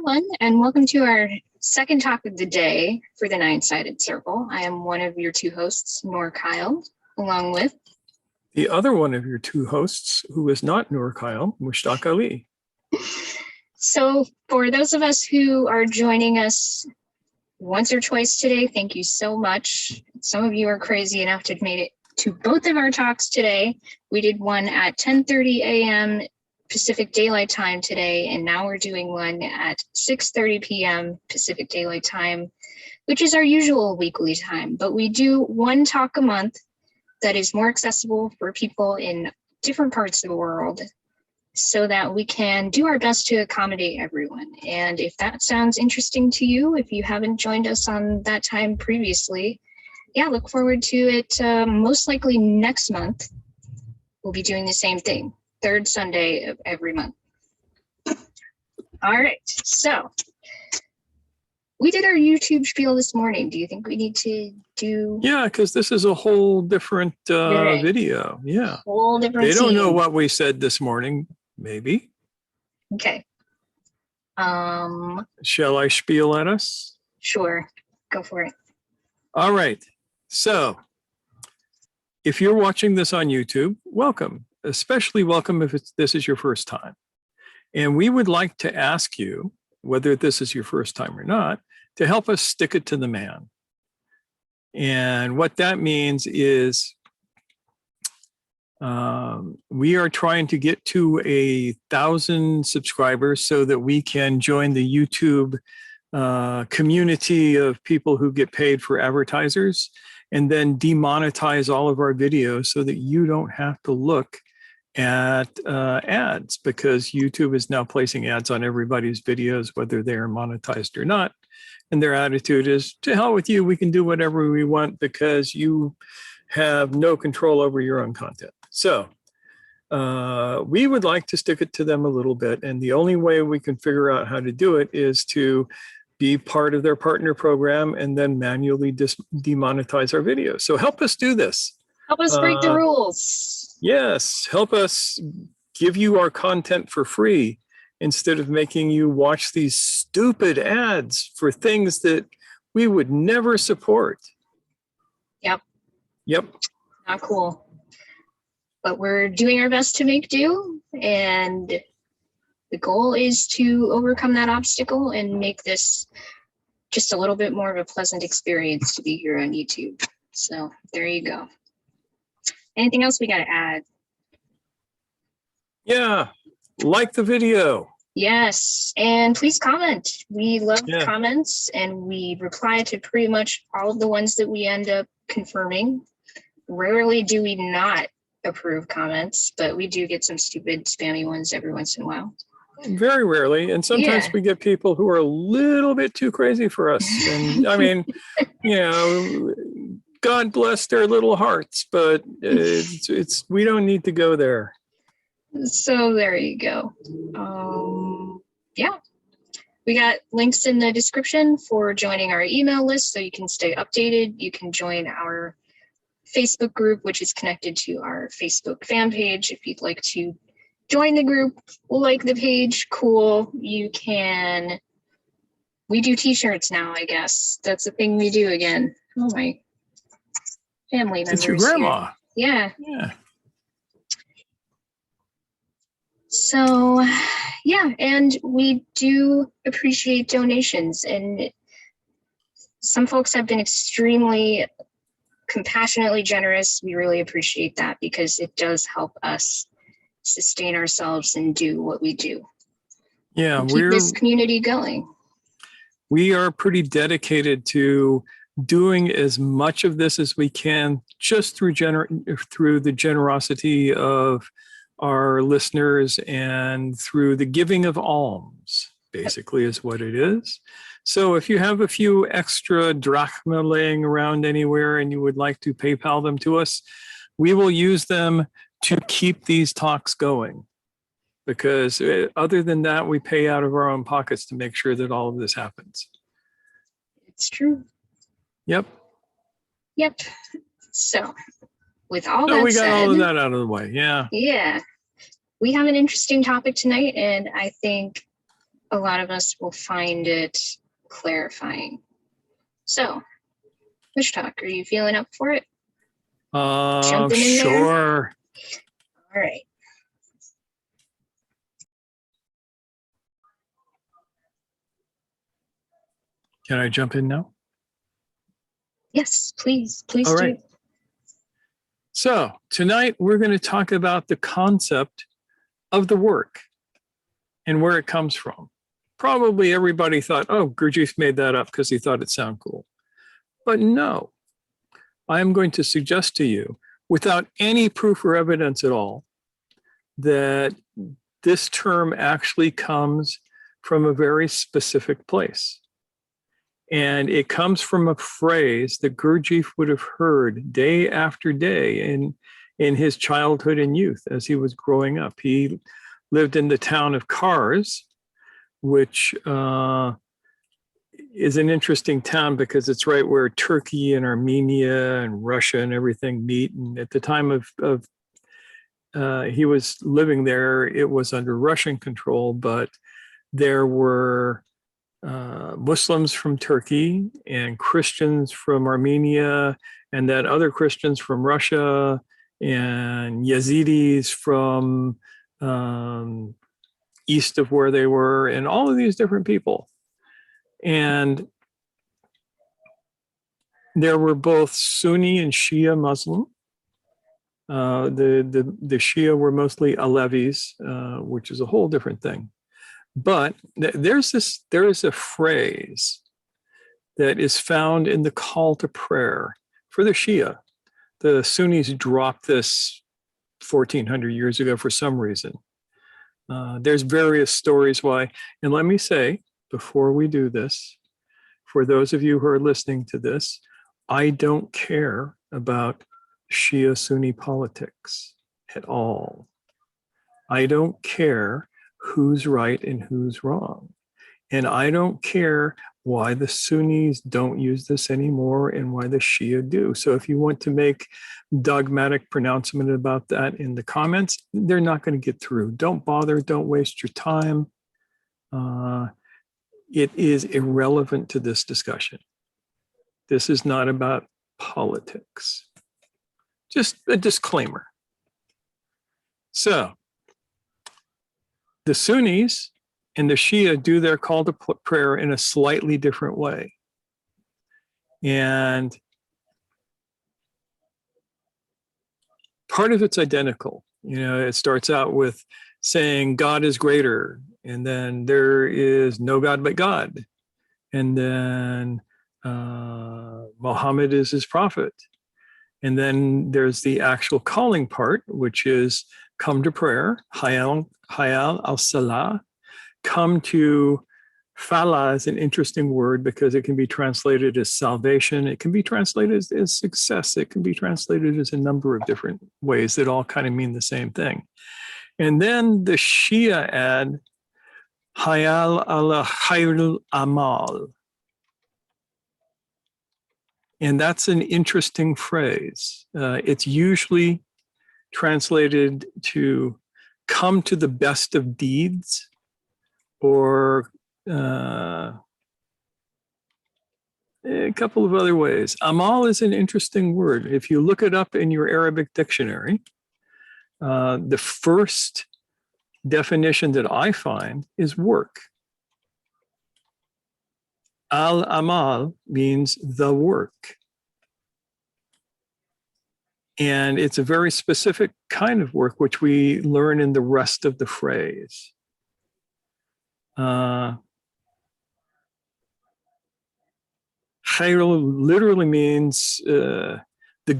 everyone, and welcome to our second talk of the day for the Nine-Sided Circle. I am one of your two hosts, Noor Kyle, along with the other one of your two hosts, who is not Noor Kyle, Mushtaq Ali. So for those of us who are joining us once or twice today, thank you so much. Some of you are crazy enough to have made it to both of our talks today. We did one at 10:30 a.m. Pacific Daylight Time today, and now we're doing one at 6:30 p.m. Pacific Daylight Time, which is our usual weekly time. But we do one talk a month that is more accessible for people in different parts of the world so that we can do our best to accommodate everyone. And if that sounds interesting to you, if you haven't joined us on that time previously, yeah, look forward to it. Most likely next month, we'll be doing the same thing. Third Sunday of every month. All right, so we did our YouTube spiel this morning. Do you think we need to do? Yeah, because this is a whole different video. Yeah, whole different. They don't know what we said this morning. Maybe. Okay. Shall I spiel at us? Sure, go for it. All right. So, if you're watching this on YouTube, welcome. Especially welcome if this is your first time. And we would like to ask you, whether this is your first time or not, to help us stick it to the man. And what that means is we are trying to get to 1,000 subscribers so that we can join the YouTube community of people who get paid for advertisers, and then demonetize all of our videos so that you don't have to look at ads, because YouTube is now placing ads on everybody's videos, whether they're monetized or not. And their attitude is, to hell with you, we can do whatever we want because you have no control over your own content. So we would like to stick it to them a little bit. And the only way we can figure out how to do it is to be part of their partner program and then manually demonetize our videos. So help us do this. Help us break the rules. Yes, help us give you our content for free instead of making you watch these stupid ads for things that we would never support. Yep. Yep. Not cool. But we're doing our best to make do, and the goal is to overcome that obstacle and make this just a little bit more of a pleasant experience to be here on YouTube. So there you go. Anything else we got to add? Yeah, like the video. Yes, and please comment. We love comments, and we reply to pretty much all of the ones that we end up confirming. Rarely do we not approve comments, but we do get some stupid spammy ones every once in a while. Very rarely, and sometimes we get people who are a little bit too crazy for us. And I mean, you know, God bless their little hearts, but it's we don't need to go there. So there you go. Yeah, we got links in the description for joining our email list so you can stay updated. You can join our Facebook group, which is connected to our Facebook fan page. If you'd like to join the group, like the page, cool. You can. We do t-shirts now, I guess. That's the thing we do again. Oh, my family members. It's your grandma. Here. Yeah. Yeah. So, yeah, and we do appreciate donations, and some folks have been extremely compassionately generous. We really appreciate that because it does help us sustain ourselves and do what we do. Yeah, and keep this community going. We are pretty dedicated to doing as much of this as we can, just through the generosity of our listeners and through the giving of alms, basically is what it is. So if you have a few extra drachma laying around anywhere and you would like to PayPal them to us, we will use them to keep these talks going. Because other than that, we pay out of our own pockets to make sure that all of this happens. It's true. Yep. Yep. So with all that we got said, all of that out of the way. Yeah. Yeah. We have an interesting topic tonight, and I think a lot of us will find it clarifying. So, Wish Talk, are you feeling up for it? Jumping in there? Sure. All right. Can I jump in now? Yes, please. Please All do. right. So tonight we're going to talk about the concept of the work and where it comes from. Probably everybody thought, oh, Gurdjieff made that up because he thought it sounded cool. But no, I am going to suggest to you, without any proof or evidence at all, that this term actually comes from a very specific place. And it comes from a phrase that Gurdjieff would have heard day after day in his childhood and youth as he was growing up. He lived in the town of Kars, which is an interesting town because it's right where Turkey and Armenia and Russia and everything meet. And at the time of he was living there, it was under Russian control, but there were Muslims from Turkey and Christians from Armenia, and then other Christians from Russia and Yazidis from east of where they were, and all of these different people. And there were both Sunni and Shia Muslim. The Shia were mostly Alevis, which is a whole different thing. But there is a phrase that is found in the call to prayer for the Shia. The Sunnis dropped this 1400 years ago for some reason. There's various stories why. And let me say, before we do this, for those of you who are listening to this, I don't care about Shia Sunni politics at all. I don't care who's right and who's wrong. And I don't care why the Sunnis don't use this anymore and why the Shia do. So if you want to make dogmatic pronouncement about that in the comments, they're not going to get through. Don't bother. Don't waste your time. It is irrelevant to this discussion. This is not about politics. Just a disclaimer. So the Sunnis and the Shia do their call to prayer in a slightly different way. And part of it's identical. You know, it starts out with saying God is greater, and then there is no God but God. And then Muhammad is his prophet. And then there's the actual calling part, which is come to prayer, Hayy al-Salah. Come to, Falah is an interesting word because it can be translated as salvation. It can be translated as success. It can be translated as a number of different ways that all kind of mean the same thing. And then the Shia add, Hayy al-ʿamal. And that's an interesting phrase. It's usually translated to come to the best of deeds, or a couple of other ways. Amal is an interesting word. If you look it up in your Arabic dictionary, the first definition that I find is work. Al-Amal means the work. And it's a very specific kind of work, which we learn in the rest of the phrase. Khayr literally means the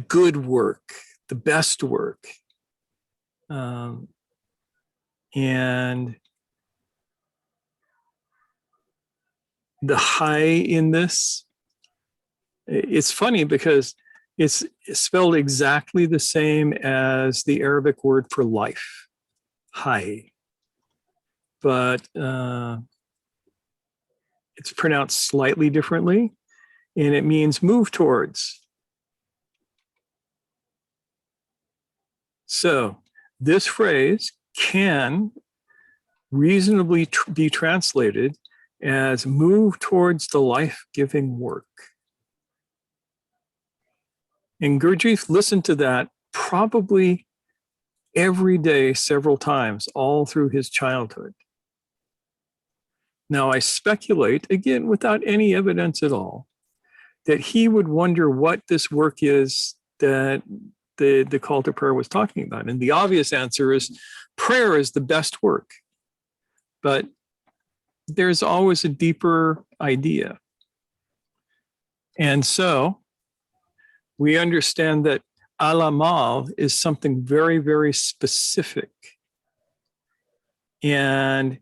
good work, the best work. And the Hayy in this, it's funny because it's spelled exactly the same as the Arabic word for life, Hayy. But it's pronounced slightly differently, and it means move towards. So this phrase can reasonably be translated as move towards the life-giving work. And Gurdjieff listened to that probably every day, several times, all through his childhood. Now, I speculate, again, without any evidence at all, that he would wonder what this work is that the call to prayer was talking about. And the obvious answer is prayer is the best work. But there's always a deeper idea. And so we understand that al-ʿamal is something very, very specific. And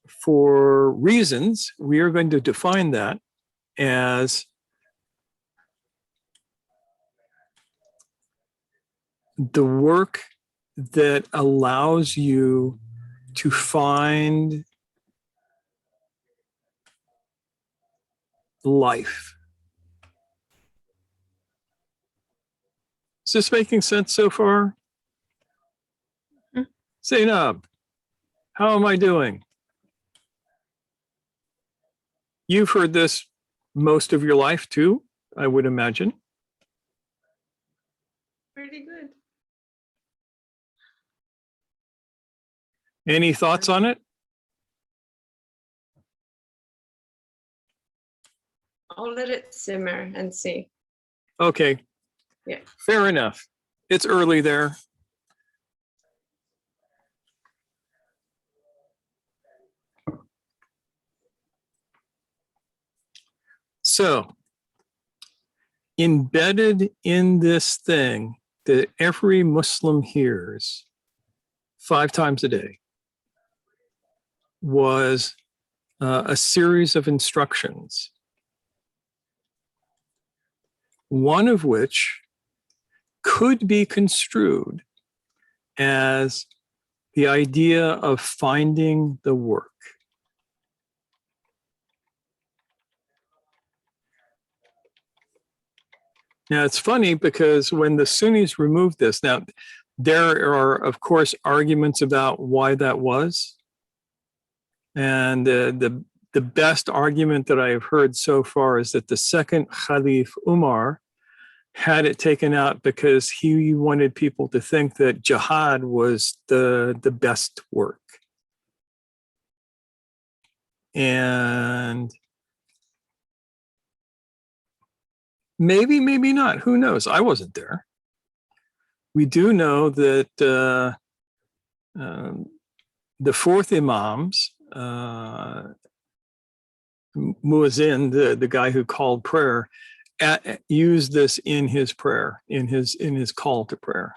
for reasons, we are going to define that as the work that allows you to find life. Is this making sense so far? Zainab, how am I doing? You've heard this most of your life too, I would imagine. Pretty good. Any thoughts on it? I'll let it simmer and see. Okay. Yeah. Fair enough. It's early there. So, embedded in this thing that every Muslim hears 5 times a day was a series of instructions, one of which could be construed as the idea of finding the work. Now, it's funny because when the Sunnis removed this, now there are, of course, arguments about why that was. And the best argument that I have heard so far is that the second Caliph Umar had it taken out because he wanted people to think that jihad was the best work. And maybe, maybe not. Who knows? I wasn't there. We do know that the 4th Imams, Muezzin, the guy who called prayer, used this in his prayer, in his call to prayer.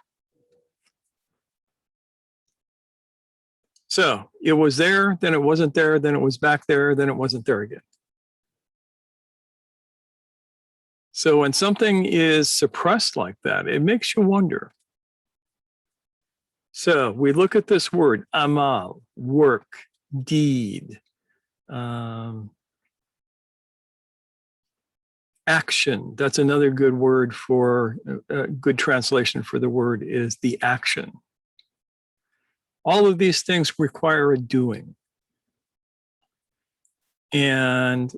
So it was there, then it wasn't there, then it was back there, then it wasn't there again. So when something is suppressed like that, it makes you wonder. So we look at this word, amal, work, deed, action. That's another good word for, a good translation for the word is the action. All of these things require a doing. And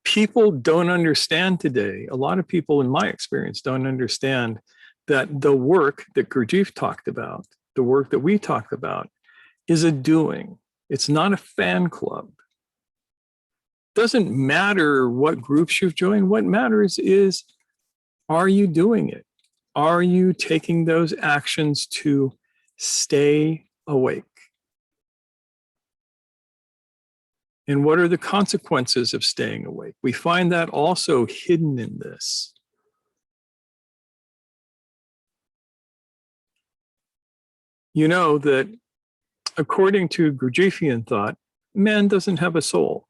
people don't understand today, a lot of people in my experience don't understand that the work that Gurdjieff talked about, the work that we talked about, is a doing. It's not a fan club. Doesn't matter what groups you've joined. What matters is, are you doing it? Are you taking those actions to stay awake? And what are the consequences of staying awake? We find that also hidden in this. You know that according to Gurdjieffian thought, man doesn't have a soul.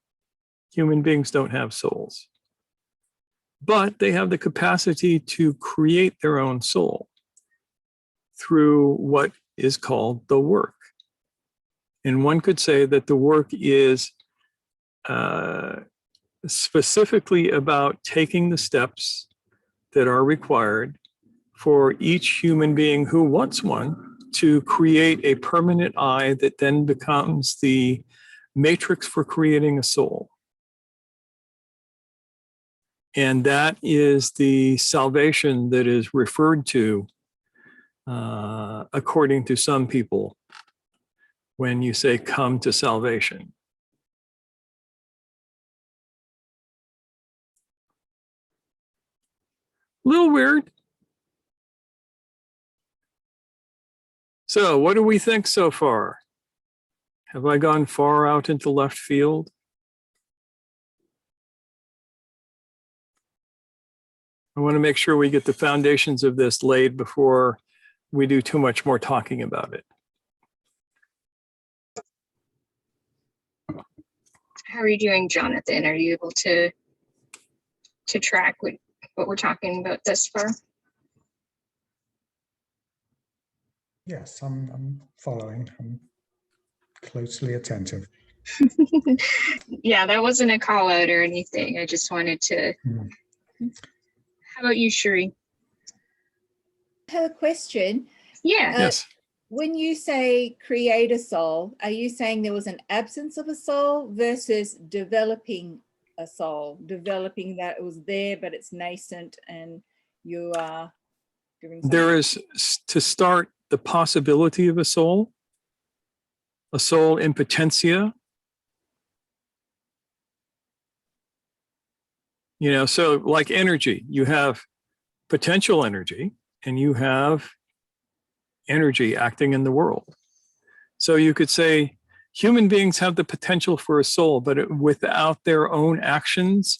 Human beings don't have souls. But they have the capacity to create their own soul through what is called the work. And one could say that the work is specifically about taking the steps that are required for each human being who wants one to create a permanent I that then becomes the matrix for creating a soul. And that is the salvation that is referred to, according to some people, when you say come to salvation. A little weird. So what do we think so far? Have I gone far out into left field? I want to make sure we get the foundations of this laid before we do too much more talking about it. How are you doing, Jonathan? Are you able to track what we're talking about thus far? Yes, I'm following. I'm closely attentive. Yeah, that wasn't a call out or anything. I just wanted to. How about you, Shri? I have a question. Yeah. Yes. When you say create a soul, are you saying there was an absence of a soul versus developing a soul, developing that it was there, but it's nascent and you are doing something? There is, to start, the possibility of a soul in potentia. You know, so like energy, you have potential energy and you have energy acting in the world. So you could say human beings have the potential for a soul, but without their own actions,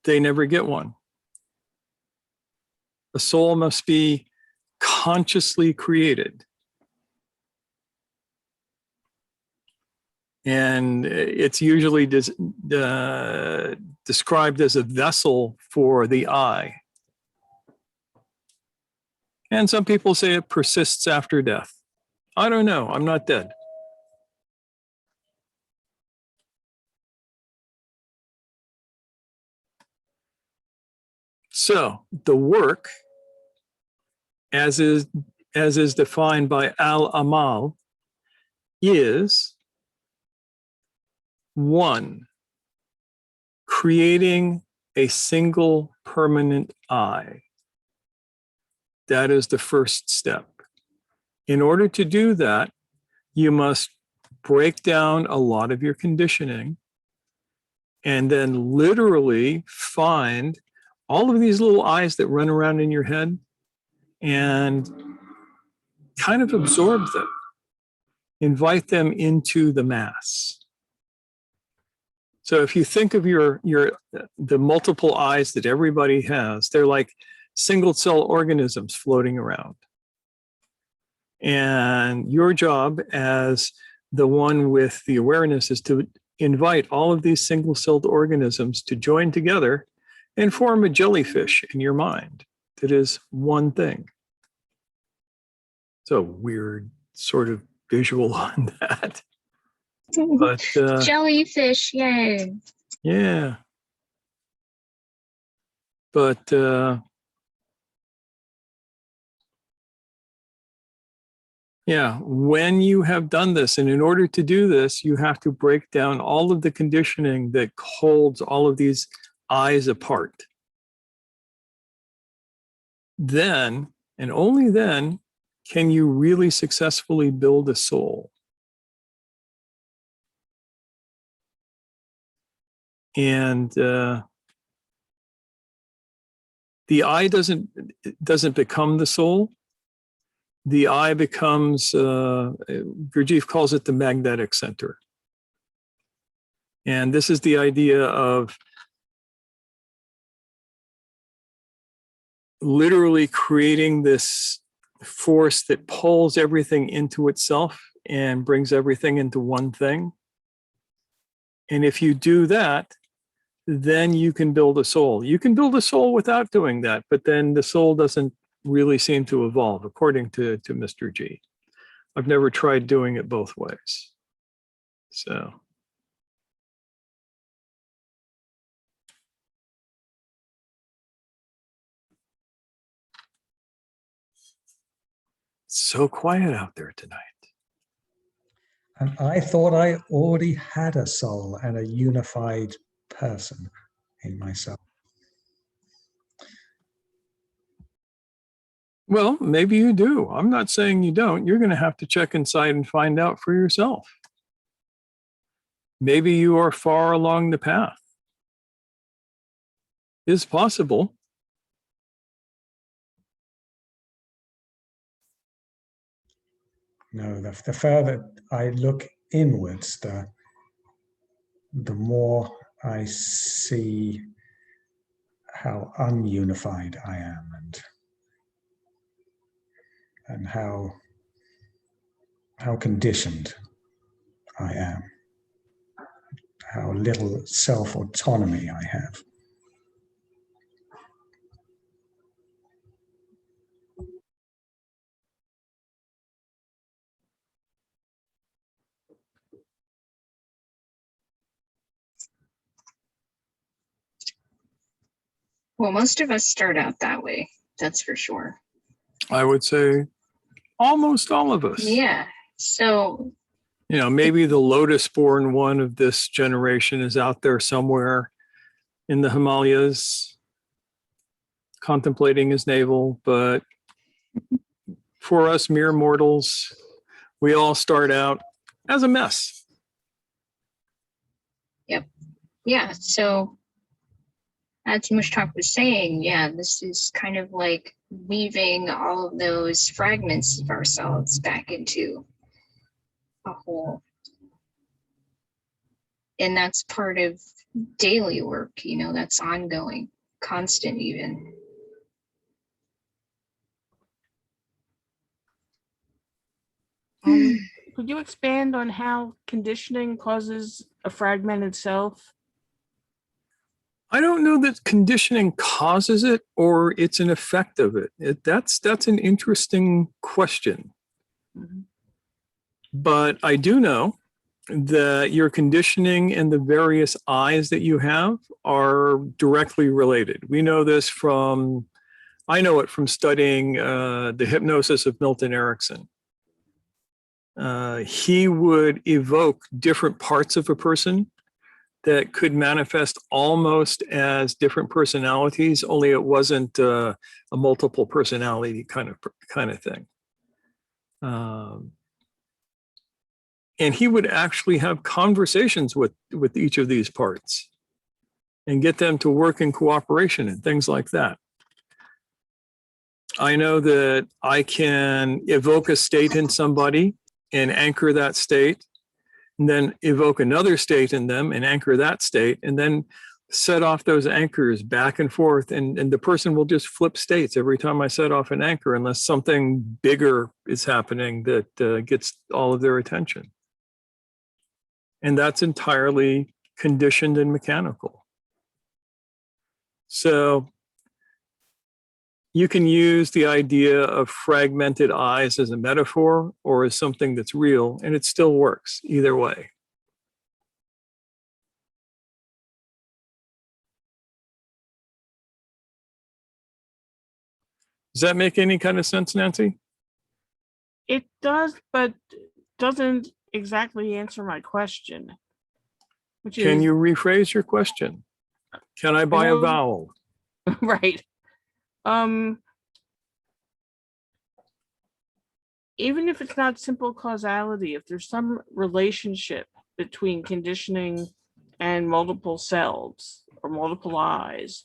they never get one. A soul must be consciously created. And it's usually described as a vessel for the I. And some people say it persists after death. I don't know, I'm not dead. So the work, as is defined by al-Amal, is 1, creating a single permanent I. That is the first step. In order to do that, you must break down a lot of your conditioning and then literally find all of these little I's that run around in your head and kind of absorb them, invite them into the mass. So if you think of the multiple I's that everybody has, they're like single cell organisms floating around. And your job as the one with the awareness is to invite all of these single-celled organisms to join together and form a jellyfish in your mind that is one thing. It's a weird sort of visual on that. But Jellyfish, yay. yeah. But yeah, when you have done this, and in order to do this, you have to break down all of the conditioning that holds all of these I's apart. Then, and only then, can you really successfully build a soul. And the I doesn't become the soul. The I becomes, Gurdjieff calls it the magnetic center. And this is the idea of literally creating this force that pulls everything into itself and brings everything into one thing. And if you do that, then you can build a soul. You can build a soul without doing that, but then the soul doesn't really seem to evolve, according to Mr. G. I've never tried doing it both ways. So. It's so quiet out there tonight. And I thought I already had a soul and a unified person in myself. Well, maybe you do. I'm not saying you don't. You're going to have to check inside and find out for yourself. Maybe you are far along the path. It's possible. No, the further I look inwards, the more I see how ununified I am and how conditioned I am, how little self-autonomy I have. Well, most of us start out that way. That's for sure. I would say almost all of us. Yeah. So, You know, maybe the lotus-born one of this generation is out there somewhere in the Himalayas contemplating his navel. But for us mere mortals, we all start out as a mess. yeah. So, as Mushtak was saying, yeah, this is kind of like weaving all of those fragments of ourselves back into a whole. And that's part of daily work, you know, that's ongoing, constant even. Could you expand on how conditioning causes a fragmented self? I don't know that conditioning causes it or it's an effect of it. That's an interesting question. Mhm. But I do know that your conditioning and the various eyes that you have are directly related. We know this I know it from studying the hypnosis of Milton Erickson. He would evoke different parts of a person that could manifest almost as different personalities, only it wasn't a multiple personality kind of thing. And he would actually have conversations with each of these parts and get them to work in cooperation and things like that. I know that I can evoke a state in somebody and anchor that state, and then evoke another state in them and anchor that state, and then set off those anchors back and forth. And the person will just flip states every time I set off an anchor, unless something bigger is happening that gets all of their attention. And that's entirely conditioned and mechanical. So you can use the idea of fragmented eyes as a metaphor or as something that's real, and it still works either way. Does that make any kind of sense, Nancy? It does, but doesn't exactly answer my question. Which Can is, you rephrase your question? Can I buy a vowel? right. Even if it's not simple causality, if there's some relationship between conditioning and multiple selves or multiple eyes,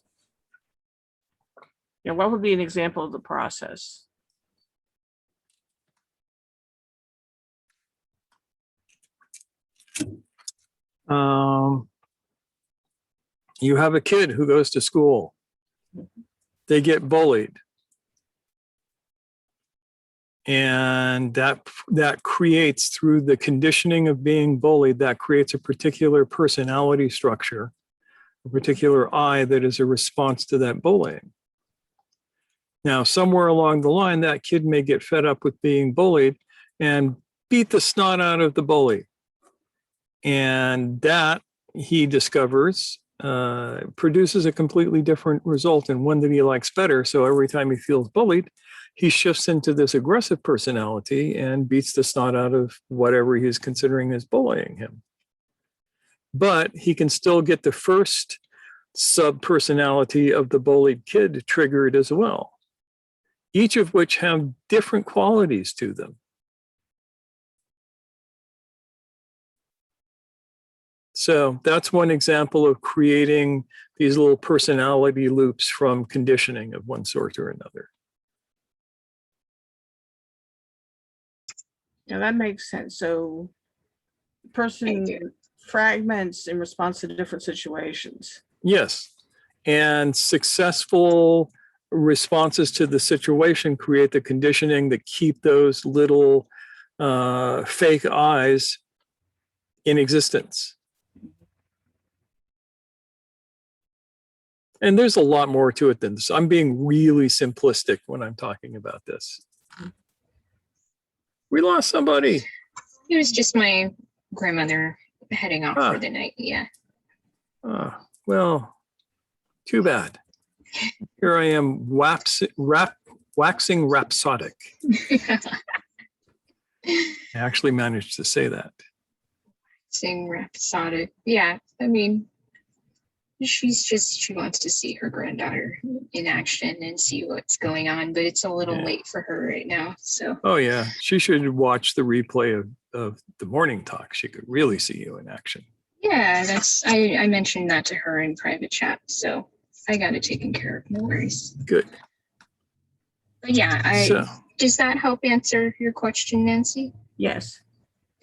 you know, what would be an example of the process? You have a kid who goes to school. They get bullied. And that creates, through the conditioning of being bullied, that creates a particular personality structure, a particular I that is a response to that bullying. Now, somewhere along the line, that kid may get fed up with being bullied and beat the snot out of the bully. And that, he discovers, produces a completely different result and one that he likes better. So every time he feels bullied, he shifts into this aggressive personality and beats the snot out of whatever he's considering as bullying him. But he can still get the first sub-personality of the bullied kid triggered as well, each of which have different qualities to them. So that's one example of creating these little personality loops from conditioning of one sort or another. Now that makes sense. So the person fragments in response to different situations. Yes. And successful responses to the situation create the conditioning that keep those little fake eyes in existence. And there's a lot more to it than this. I'm being really simplistic when I'm talking about this. We lost somebody. It was just my grandmother heading off for the night. Yeah. Well, too bad. Here I am waxing rhapsodic. I actually managed to say that. Waxing rhapsodic. Yeah. I mean, she wants to see her granddaughter in action and see what's going on, but it's a little late for her right now. So. Oh yeah, she should watch the replay of the morning talk. She could really see you in action. Yeah, I mentioned that to her in private chat, so I got it taken care of. No worries. Good. But yeah, does that help answer your question, Nancy? Yes.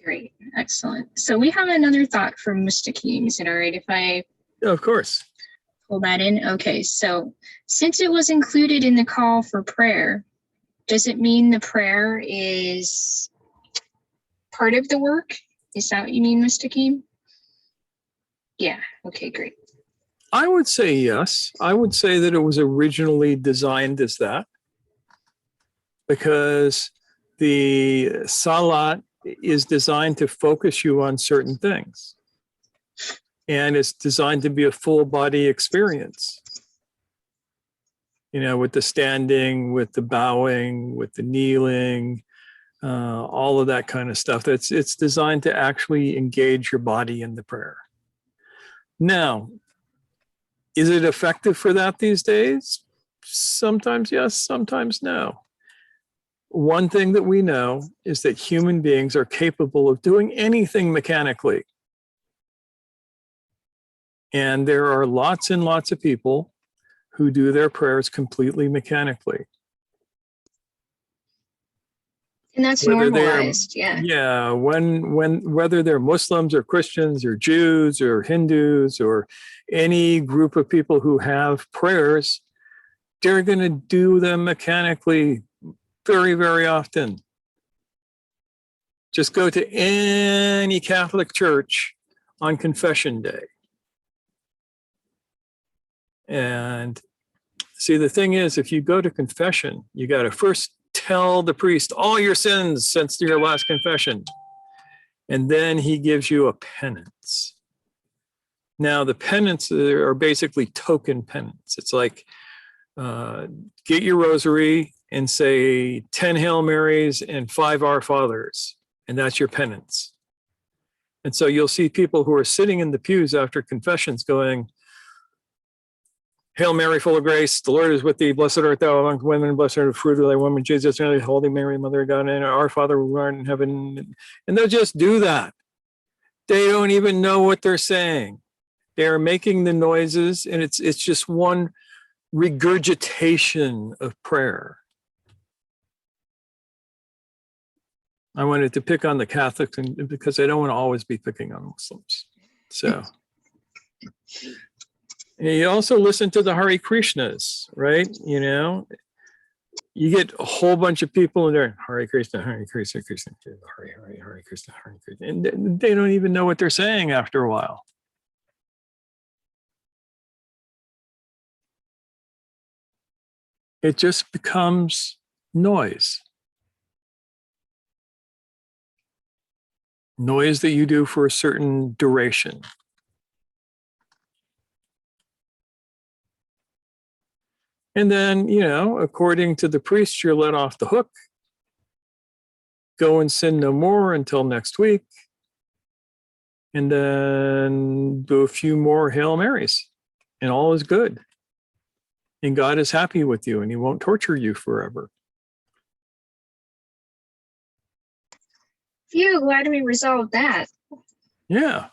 Great, excellent. So we have another thought from Mustaqim. Is it all right if I? Of course. Pull that in? Okay, so since it was included in the call for prayer, does it mean the prayer is part of the work? Is that what you mean, Mustaqim? Yeah, okay, great. I would say yes. I would say that it was originally designed as that because the salat is designed to focus you on certain things. And it's designed to be a full body experience. You know, with the standing, with the bowing, with the kneeling, all of that kind of stuff. It's designed to actually engage your body in the prayer. Now, is it effective for that these days? Sometimes yes, sometimes no. One thing that we know is that human beings are capable of doing anything mechanically. And there are lots and lots of people who do their prayers completely mechanically. And that's normalized, yeah. Yeah, whether they're Muslims or Christians or Jews or Hindus or any group of people who have prayers, they're going to do them mechanically very, very often. Just go to any Catholic church on confession day. And see, the thing is, if you go to confession, you got to first tell the priest all your sins since your last confession. And then he gives you a penance. Now, the penance are basically token penance. It's like get your rosary and say 10 Hail Marys and 5 Our Fathers, and that's your penance. And so you'll see people who are sitting in the pews after confessions going, Hail Mary, full of grace, the Lord is with thee. Blessed art thou among women, blessed are the fruit of thy womb, Jesus, Holy Mary, Mother of God, and our Father who art in heaven. And they'll just do that. They don't even know what they're saying. They are making the noises, and it's just one regurgitation of prayer. I wanted to pick on the Catholics because I don't want to always be picking on Muslims. So. You also listen to the Hare Krishnas, right? You know, you get a whole bunch of people in there, Hare Krishna, Hare Krishna, Krishna, Hare Krishna, Hare Krishna. And they don't even know what they're saying after a while. It just becomes noise. Noise that you do for a certain duration. And then, you know, according to the priest, you're let off the hook. Go and sin no more until next week. And then do a few more Hail Marys, and all is good. And God is happy with you, and he won't torture you forever. Phew, glad we resolved that. Yeah.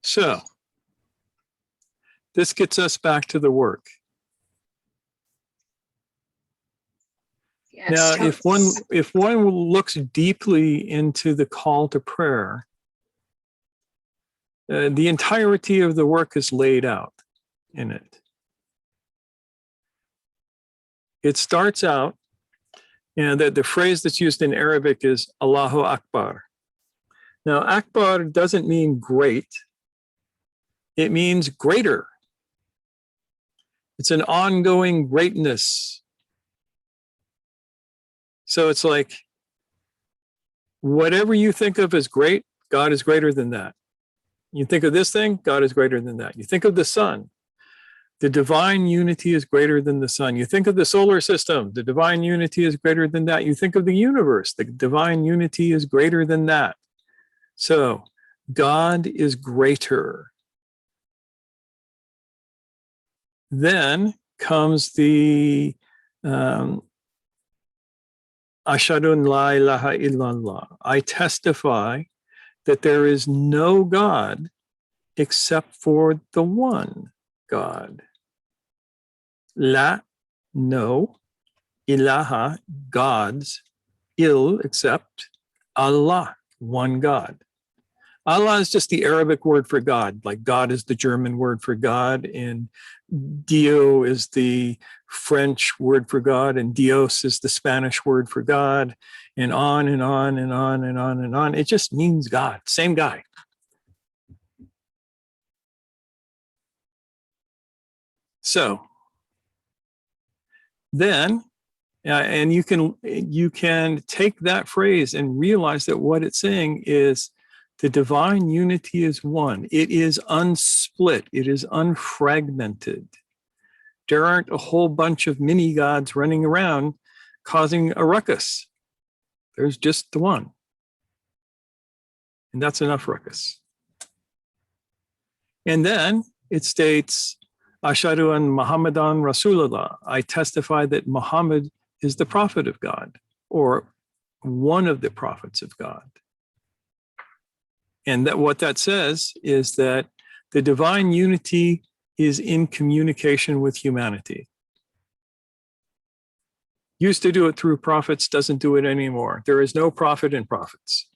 So, this gets us back to the work. Yes, Now, tell if one looks deeply into the call to prayer, the entirety of the work is laid out in it. It starts out, and the phrase that's used in Arabic is Allahu Akbar. Now, Akbar doesn't mean great. It means greater. It's an ongoing greatness. So it's like, whatever you think of as great, God is greater than that. You think of this thing, God is greater than that. You think of the sun, the divine unity is greater than the sun. You think of the solar system, the divine unity is greater than that. You think of the universe, the divine unity is greater than that. So God is greater. Then comes the Ashhadu an la ilaha illallah. I testify that there is no God except for the one God. La, no, ilaha, gods, except, Allah, one God. Allah is just the Arabic word for God, like God is the German word for God, and Dio is the French word for God, and Dios is the Spanish word for God, and on and on and on and on and on. It just means God, same guy. So then, and you can take that phrase and realize that what it's saying is the divine unity is one. It is unsplit. It is unfragmented. There aren't a whole bunch of mini gods running around causing a ruckus. There's just the one. And that's enough ruckus. And then it states, Ashhadu an Muhammadan Rasulullah. I testify that Muhammad is the prophet of God, or one of the prophets of God. And that what that says is that the divine unity is in communication with humanity. Used to do it through prophets, doesn't do it anymore. There is no prophet in prophets.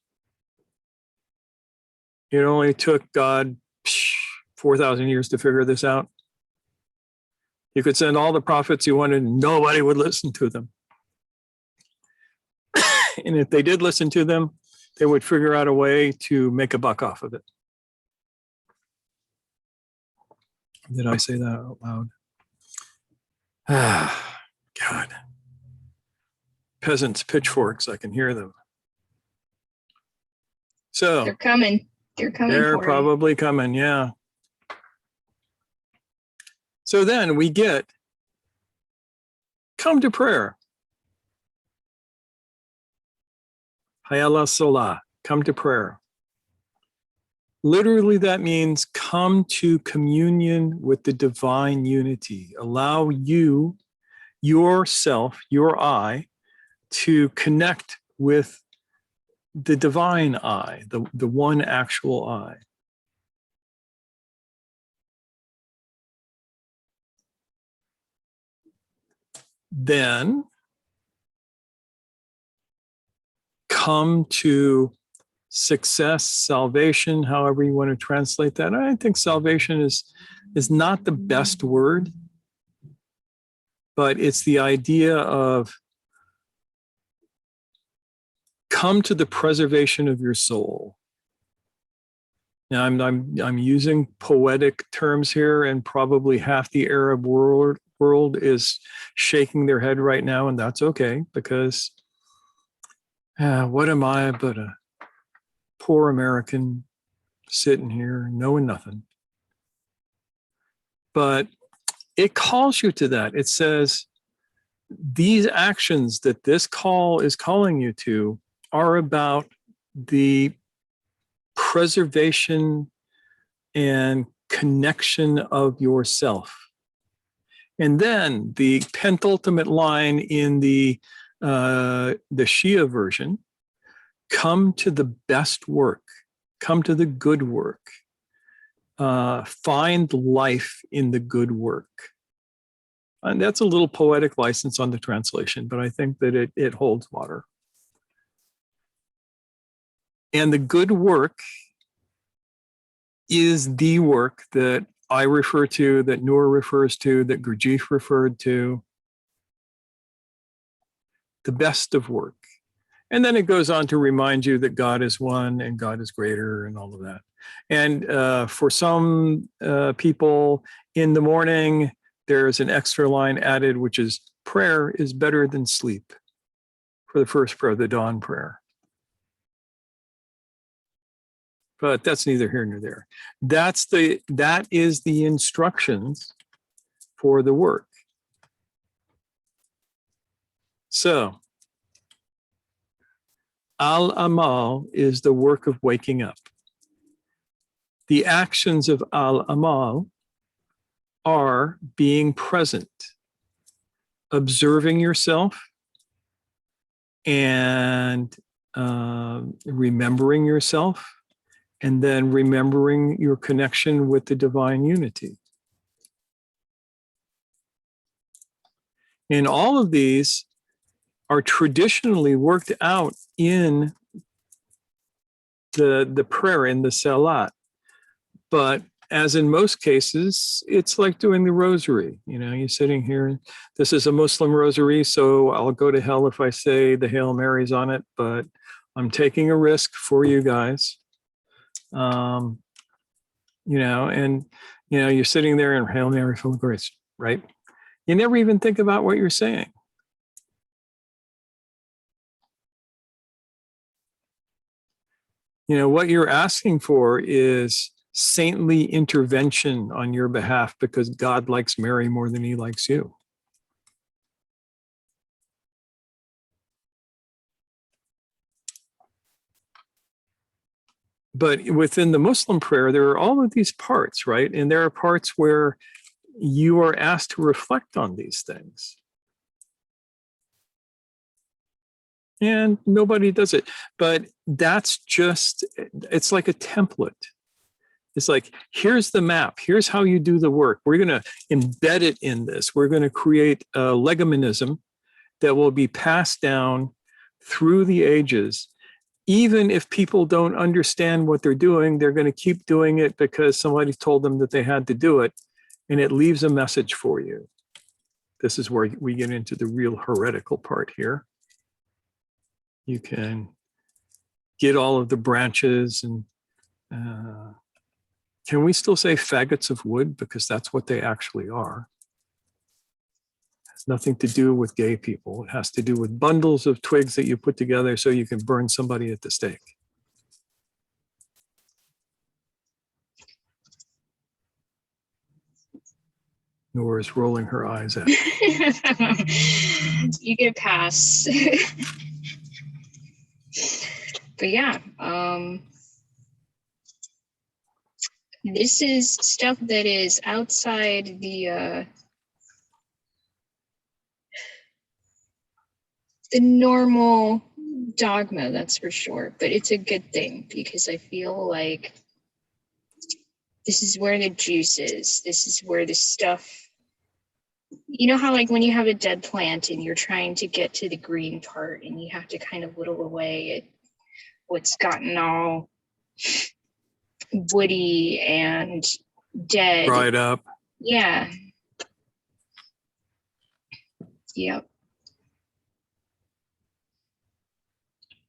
It only took God 4,000 years to figure this out. You could send all the prophets you wanted, and nobody would listen to them. And if they did listen to them, they would figure out a way to make a buck off of it. Did I say that out loud? Ah, God. Peasants' pitchforks, I can hear them. So they're coming. They're coming. they're for probably coming, yeah. So then we get, come to prayer. Hayy ala salah, come to prayer. Literally, that means come to communion with the divine unity. Allow you, yourself, your I, to connect with the divine I, the one actual I. Then come to success, salvation, however you want to translate that. I think salvation is not the best word, but it's the idea of come to the preservation of your soul. Now I'm using poetic terms here, and probably half the Arab world is shaking their head right now, and that's okay, because What am I but a poor American sitting here knowing nothing? But it calls you to that. It says these actions that this call is calling you to are about the preservation and connection of yourself. And then the penultimate line in the Shia version, come to the best work, come to the good work, find life in the good work. And that's a little poetic license on the translation, but I think that it holds water. And the good work is the work that I refer to, that Noor refers to, that Gurdjieff referred to. The best of work. And then it goes on to remind you that God is one and God is greater and all of that. And for some people in the morning, there's an extra line added, which is prayer is better than sleep, for the first prayer, the dawn prayer. But that's neither here nor there. That is the instructions for the work. So, al-amal is the work of waking up. The actions of al-amal are being present, observing yourself, and remembering yourself, and then remembering your connection with the divine unity. And all of these are traditionally worked out in the prayer, in the salat. But as in most cases, it's like doing the rosary. You know, you're sitting here, this is a Muslim rosary, so I'll go to hell if I say the Hail Marys on it, but I'm taking a risk for you guys. You know, and, you know, you're sitting there and Hail Mary, full of grace, right? You never even think about what you're saying. You know, what you're asking for is saintly intervention on your behalf because God likes Mary more than he likes you. But within the Muslim prayer, there are all of these parts, right? And there are parts where you are asked to reflect on these things. And nobody does it. But that's just, it's like a template. It's like, here's the map. Here's how you do the work. We're going to embed it in this. We're going to create a legomenism that will be passed down through the ages. Even if people don't understand what they're doing, they're going to keep doing it because somebody told them that they had to do it. And it leaves a message for you. This is where we get into the real heretical part here. You can get all of the branches and can we still say faggots of wood? Because that's what they actually are. It has nothing to do with gay people. It has to do with bundles of twigs that you put together so you can burn somebody at the stake. Noor is rolling her eyes at me. You get a pass. But yeah, this is stuff that is outside the normal dogma, that's for sure. But it's a good thing because I feel like this is where the juice is. This is where the stuff, you know how like when you have a dead plant and you're trying to get to the green part and you have to kind of whittle away at what's gotten all woody and dead. Dried up. Yeah. Yep.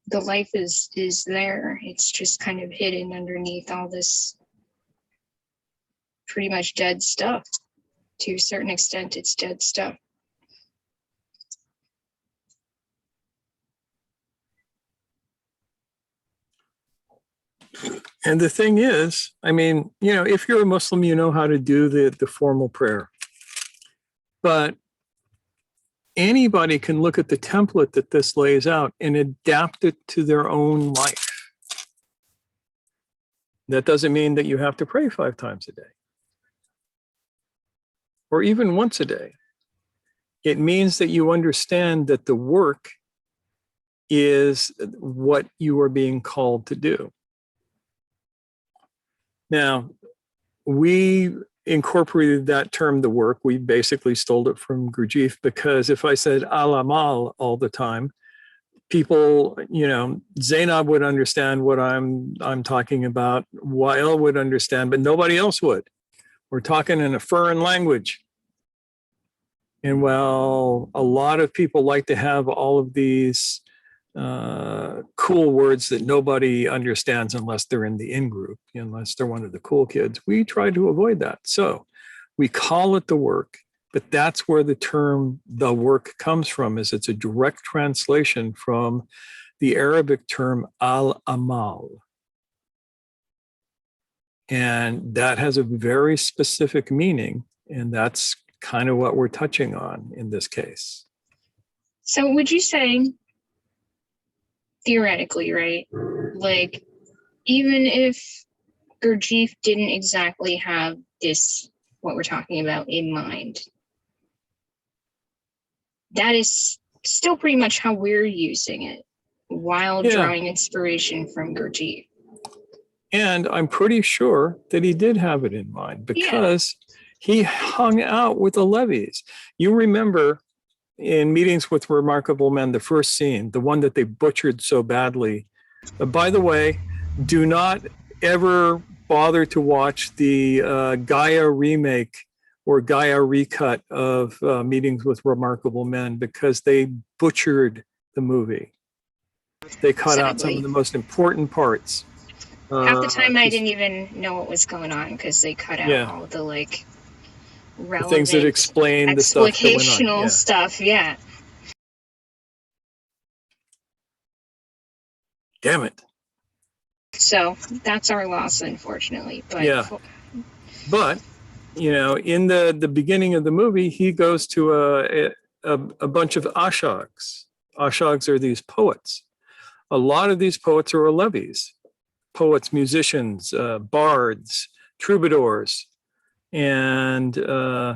The life is there. It's just kind of hidden underneath all this pretty much dead stuff. To a certain extent, it's dead stuff. And the thing is, I mean, you know, if you're a Muslim, you know how to do the formal prayer. But anybody can look at the template that this lays out and adapt it to their own life. That doesn't mean that you have to pray 5 times a day or even once a day. It means that you understand that the work is what you are being called to do. Now, we incorporated that term, the work. We basically stole it from Gurdjieff, because if I said al-ʿamal all the time, people, you know, Zainab would understand what I'm talking about. Wael would understand, but nobody else would. We're talking in a foreign language. And well, a lot of people like to have all of these cool words that nobody understands unless they're in the in-group, unless they're one of the cool kids. We try to avoid that. So we call it the work, but that's where the term the work comes from, is it's a direct translation from the Arabic term al-amal. And that has a very specific meaning, and that's kind of what we're touching on in this case. So would you say, theoretically, right, like, even if Gurdjieff didn't exactly have this, what we're talking about, in mind, that is still pretty much how we're using it, while drawing inspiration from Gurdjieff? And I'm pretty sure that he did have it in mind, because he hung out with the levies. You remember in Meetings with Remarkable Men, the first scene, the one that they butchered so badly. By the way, do not ever bother to watch the Gaia remake or Gaia recut of Meetings with Remarkable Men, because they butchered the movie. They cut out some of the most important parts. Half the time I didn't even know what was going on, because they cut out all the, like, relevant, the things that explain the stuff that went on. Explicational stuff, yeah. Damn it. So that's our loss, unfortunately. But yeah. But, you know, in the beginning of the movie, he goes to a bunch of ashags. Ashags are these poets. A lot of these poets are levies. Poets, musicians, bards, troubadours. And, you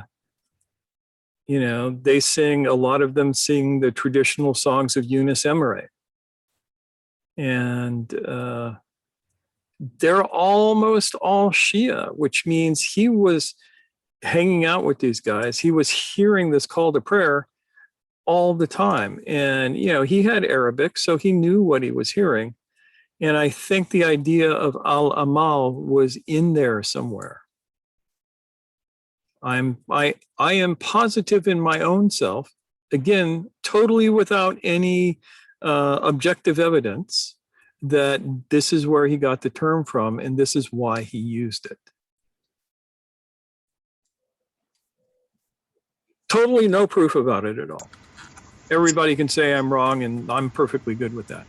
know, they sing, a lot of them sing the traditional songs of Yunus Emre. And they're almost all Shia, which means he was hanging out with these guys. He was hearing this call to prayer all the time. And, you know, he had Arabic, so he knew what he was hearing. And I think the idea of al-amal was in there somewhere. I am positive in my own self, again, totally without any objective evidence, that this is where he got the term from, and this is why he used it. Totally no proof about it at all. Everybody can say I'm wrong, and I'm perfectly good with that.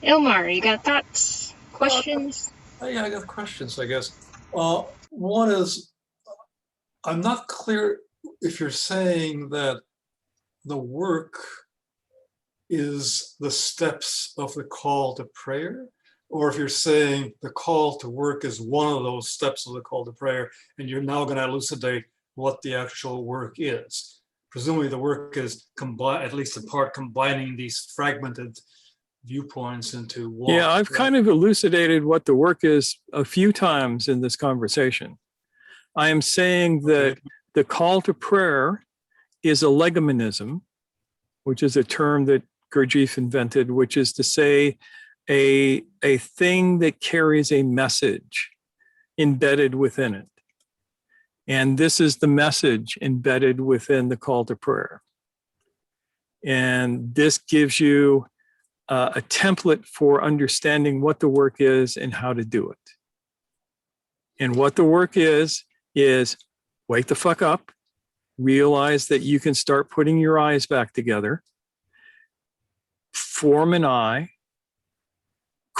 Ilmar, you got thoughts, questions? Yeah, I got questions, I guess. One is, I'm not clear if you're saying that the work is the steps of the call to prayer, or if you're saying the call to work is one of those steps of the call to prayer, and you're now going to elucidate what the actual work is. Presumably the work is, at least in part, combining these fragmented viewpoints into one. Yeah, I've kind of elucidated what the work is a few times in this conversation. I am saying that the call to prayer is a legomenism, which is a term that Gurdjieff invented, which is to say a thing that carries a message embedded within it. And this is the message embedded within the call to prayer. And this gives you a template for understanding what the work is and how to do it. And what the work is wake the fuck up, realize that you can start putting your eyes back together, form an eye,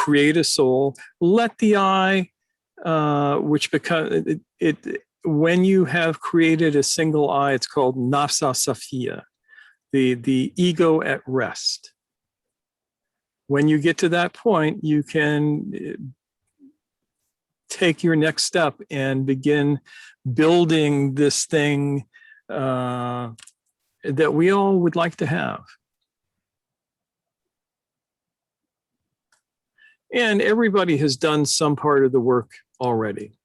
create a soul, let the I, which becomes when you have created a single I, it's called nafsa safiya, the ego at rest. When you get to that point, you can take your next step and begin building this thing that we all would like to have. And everybody has done some part of the work already,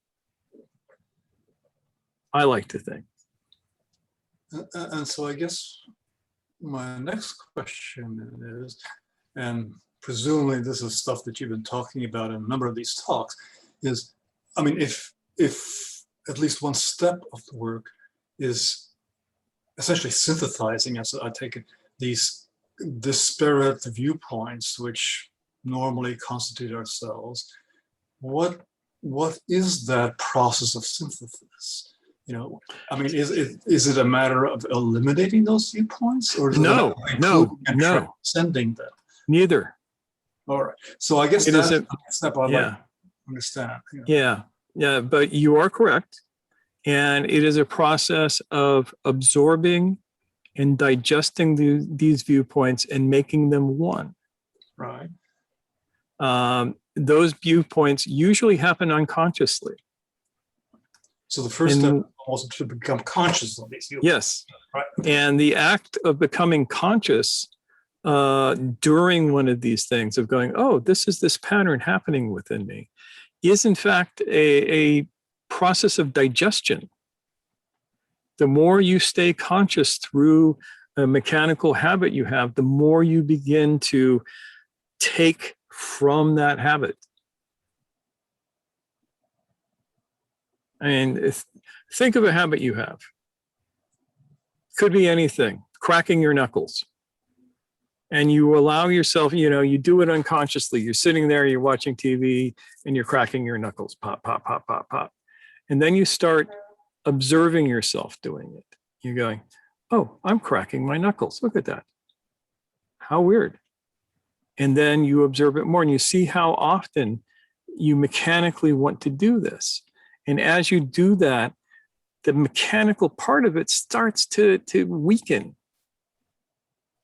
I like to think. And so I guess my next question is, and presumably this is stuff that you've been talking about in a number of these talks, is, I mean, if at least one step of the work is essentially synthesizing, as I take it, these disparate viewpoints which normally constitute ourselves, what is that process of synthesis? You know, I mean, is it a matter of eliminating those viewpoints, or is No, it no, transcending them? neither. All right. So I guess It that's is the step I'd like to understand. You know. Yeah, but you are correct. And it is a process of absorbing and digesting these viewpoints and making them one. Right. Those viewpoints usually happen unconsciously. So the first step is also to become conscious of these viewpoints. Yes. Right. And the act of becoming conscious during one of these things, of going, oh, this is this pattern happening within me, is in fact a process of digestion. The more you stay conscious through a mechanical habit you have, the more you begin to take from that habit. And think of a habit you have. Could be anything, cracking your knuckles. And you allow yourself, you know, you do it unconsciously. You're sitting there, you're watching TV, and you're cracking your knuckles, pop, pop, pop, pop, pop. And then you start observing yourself doing it. You're going, oh, I'm cracking my knuckles. Look at that. How weird. And then you observe it more, and you see how often you mechanically want to do this. And as you do that, the mechanical part of it starts to weaken.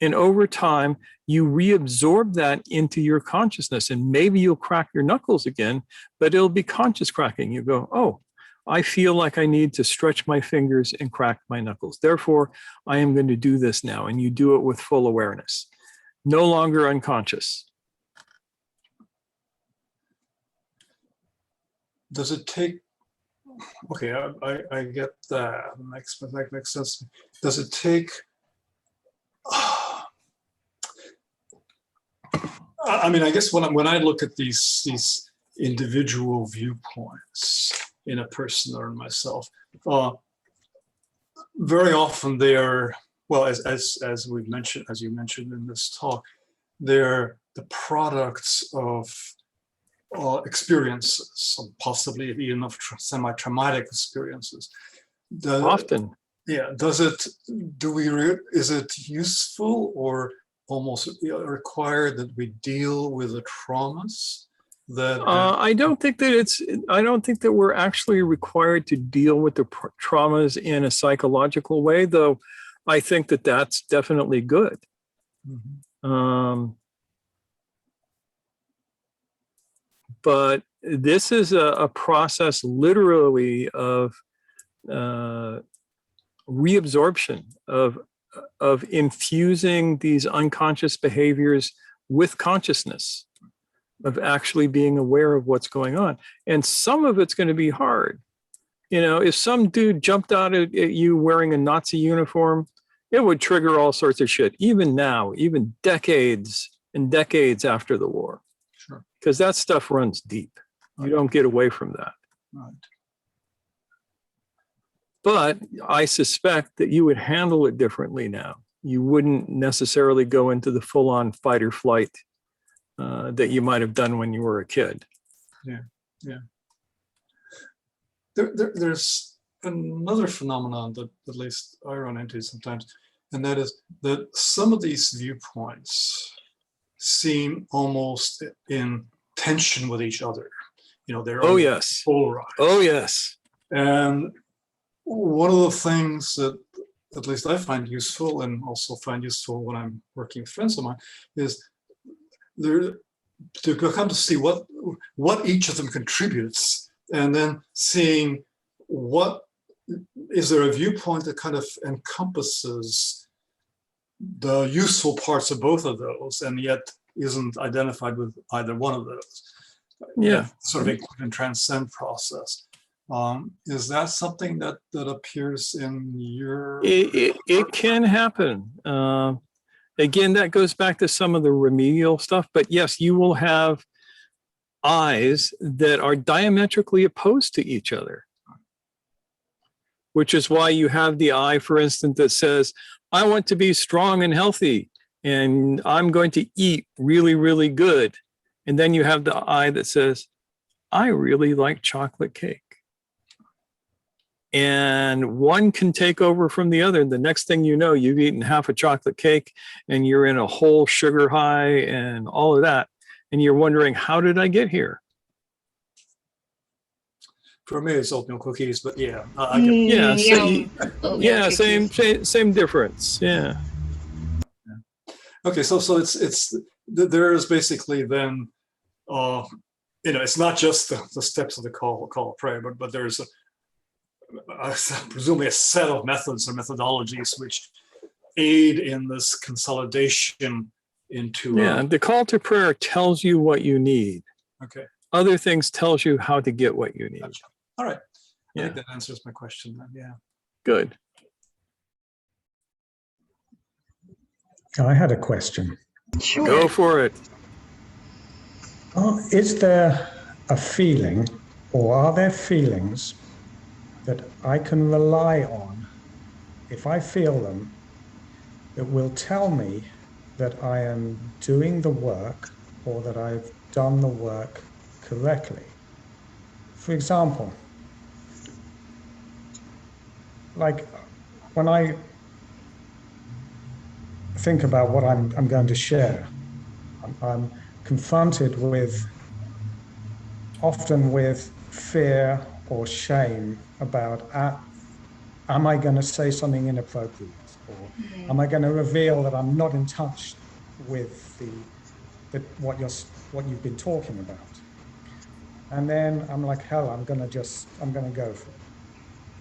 And over time, you reabsorb that into your consciousness. And maybe you'll crack your knuckles again, but it'll be conscious cracking. You go, oh, I feel like I need to stretch my fingers and crack my knuckles. Therefore, I am going to do this now. And you do it with full awareness, no longer unconscious. Does it take, okay, I get that. That makes sense. Does it take, I mean, I guess when I look at these individual viewpoints in a person or in myself, very often they're, well, as we've mentioned, as you mentioned in this talk, they're the products of experiences, possibly even of semi-traumatic experiences. Often. Yeah. Is it useful or almost required that we deal with the traumas? I don't think that we're actually required to deal with the traumas in a psychological way, though I think that that's definitely good. Mm-hmm. But this is a process literally of reabsorption, of infusing these unconscious behaviors with consciousness, of actually being aware of what's going on. And some of it's going to be hard. You know, if some dude jumped out at you wearing a Nazi uniform, it would trigger all sorts of shit, even now, even decades and decades after the war. Sure. Because that stuff runs deep. You don't get away from that. Right. But I suspect that you would handle it differently now. You wouldn't necessarily go into the full-on fight or flight that you might have done when you were a kid. Yeah. There's another phenomenon that at least I run into sometimes, and that is that some of these viewpoints seem almost in tension with each other. They're Oh, yes. polarized. Oh, yes. And one of the things that at least I find useful, and also find useful when I'm working with friends of mine, is to come to see what each of them contributes, and then seeing what is there a viewpoint that kind of encompasses the useful parts of both of those, and yet isn't identified with either one of those. Yeah. Sort of include and transcend process. Is that something that appears in your? It can happen. Again, that goes back to some of the remedial stuff. But yes, you will have eyes that are diametrically opposed to each other, which is why you have the eye, for instance, that says, I want to be strong and healthy, and I'm going to eat really, really good. And then you have the eye that says, I really like chocolate cake. And one can take over from the other. The next thing you know, you've eaten half a chocolate cake and you're in a whole sugar high and all of that. And you're wondering, how did I get here? For me, it's oatmeal cookies, but yeah. Yeah, Yeah, same difference. Yeah. Okay, so it's there is basically then, it's not just the steps of the call of prayer, but there's presumably a set of methods or methodologies which aid in this consolidation into. Yeah, the call to prayer tells you what you need. Okay. Other things tells you how to get what you need. Gotcha. All right. Yeah. I think that answers my question then. Yeah. Good. I had a question. Sure. Go for it. Is there a feeling, or are there feelings that I can rely on, if I feel them, that will tell me that I am doing the work or that I've done the work correctly? For example, like when I think about what I'm going to share, I'm confronted often with fear or shame about, am I going to say something inappropriate? Or am I going to reveal that I'm not in touch with what you've been talking about? And then I'm like, hell, I'm going to go for it.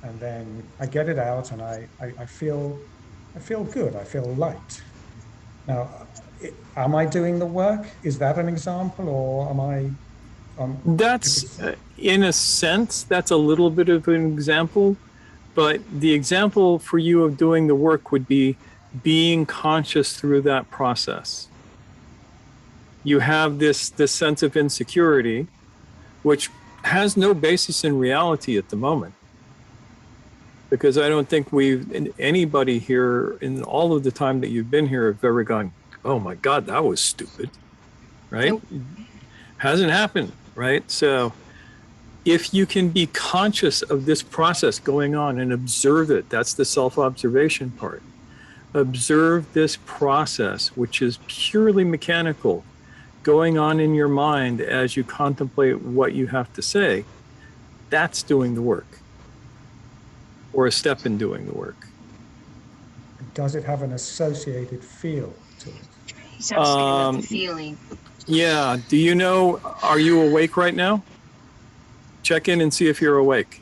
And then I get it out and I feel good. I feel light. Now, am I doing the work? Is that an example, or am I? That's, in a sense, that's a little bit of an example, but the example for you of doing the work would be being conscious through that process. You have this sense of insecurity, which has no basis in reality at the moment. Because I don't think anybody here in all of the time that you've been here have ever gone, oh my God, that was stupid, right? Nope. Hasn't happened, right? So if you can be conscious of this process going on and observe it, that's the self-observation part. Observe this process, which is purely mechanical, going on in your mind as you contemplate what you have to say. That's doing the work, or a step in doing the work. Does it have an associated feel to it? He's asking about the feeling. Yeah. Do you know, are you awake right now? Check in and see if you're awake.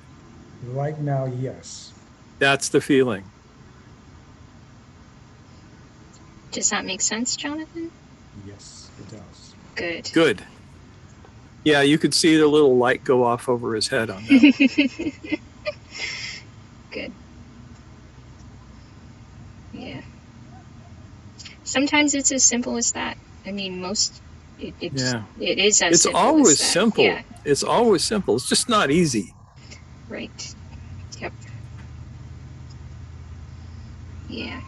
Right now, yes. That's the feeling. Does that make sense, Jonathan? Yes, it does. Good. Good. Yeah, you could see the little light go off over his head on that. Good. Yeah. Sometimes it's as simple as that. I mean, it is as It's simple always as that. simple. Yeah. It's always simple. It's just not easy. Right. Yep. Yeah.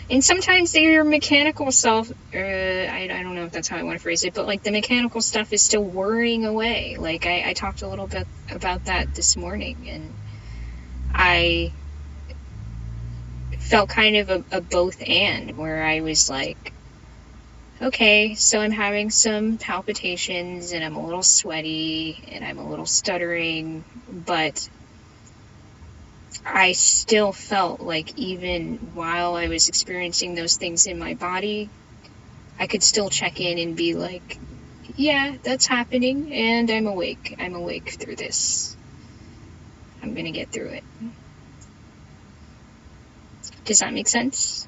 And sometimes your mechanical self, I don't know if that's how I want to phrase it, but like the mechanical stuff is still worrying away. Like I talked a little bit about that this morning, and I felt kind of a both and, where I was like, okay, so I'm having some palpitations and I'm a little sweaty and I'm a little stuttering, but I still felt like even while I was experiencing those things in my body, I could still check in and be like, yeah, that's happening and I'm awake. I'm awake through this. I'm going to get through it. Does that make sense?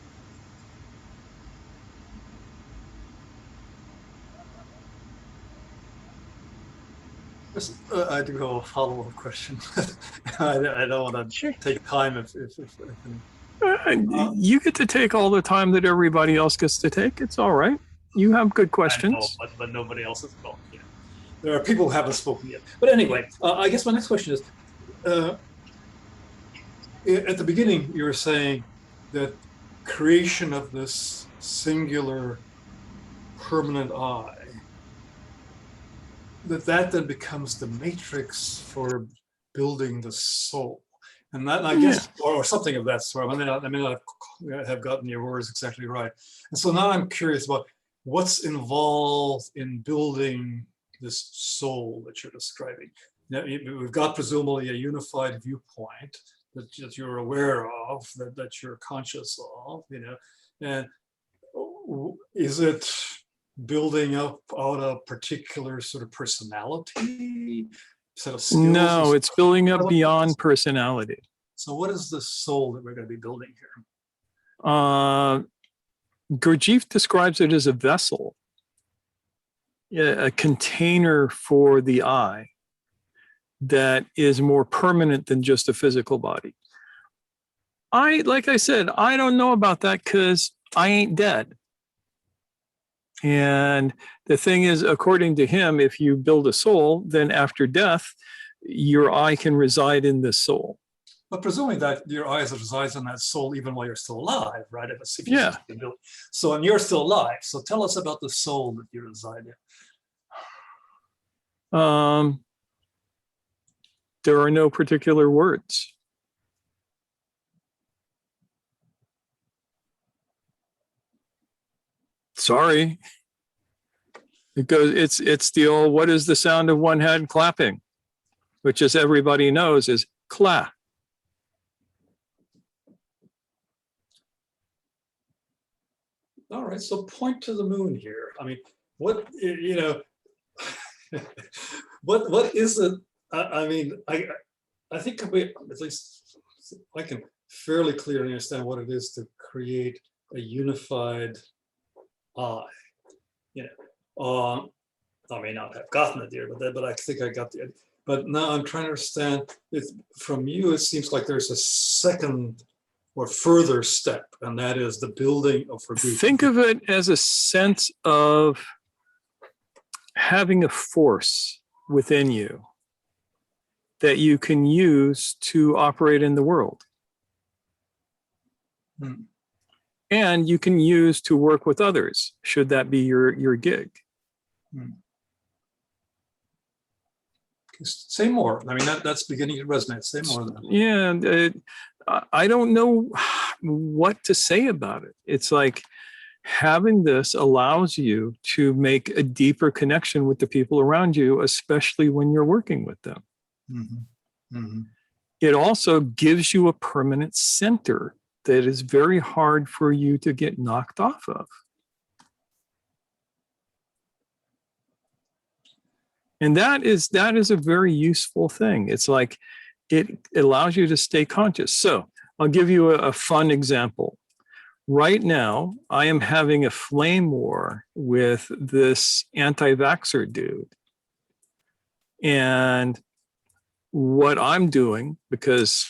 I do have a follow-up question. I don't want to Sure. take time if You get to take all the time that everybody else gets to take. It's all right. You have good I know, questions. but nobody else has spoken yet. There are people who haven't spoken yet. But anyway, I guess my next question is, at the beginning, you were saying that creation of this singular permanent I, that then becomes the matrix for building the soul. And that, I guess, or something of that sort. I may not have gotten your words exactly right. And so now I'm curious about what's involved in building this soul that you're describing. Now, we've got presumably a unified viewpoint that you're aware of, that you're conscious of, and is it building up out a particular sort of personality, set of skills? No, it's building up beyond personality. So what is the soul that we're going to be building here? Gurdjieff describes it as a vessel, a container for the I that is more permanent than just a physical body. Like I said, I don't know about that because I ain't dead. And the thing is, according to him, if you build a soul, then after death, your I can reside in this soul. But presuming that your eyes resides in that soul even while you're still alive, right? Yeah. So, and you're still alive. So tell us about the soul that you reside in. There are no particular words. Sorry. Because it's the old, what is the sound of one hand clapping? Which, as everybody knows, is clap. All right, so point to the moon here. I mean, what what is it? I mean, I think at least I can fairly clearly understand what it is to create a unified I. I may not have gotten it there, but I think I got the idea. But now I'm trying to understand. From you, it seems like there's a second or further step, and that is the building of forgiveness. Think of it as a sense of having a force within you that you can use to operate in the world. And you can use to work with others, should that be your gig. Say more. I mean, that's beginning to resonate. Say more. Yeah, I don't know what to say about it. It's like having this allows you to make a deeper connection with the people around you, especially when you're working with them. It also gives you a permanent center that is very hard for you to get knocked off of. And that is a very useful thing. It's like it allows you to stay conscious. So I'll give you a fun example. Right now, I am having a flame war with this anti-vaxxer dude. And what I'm doing, because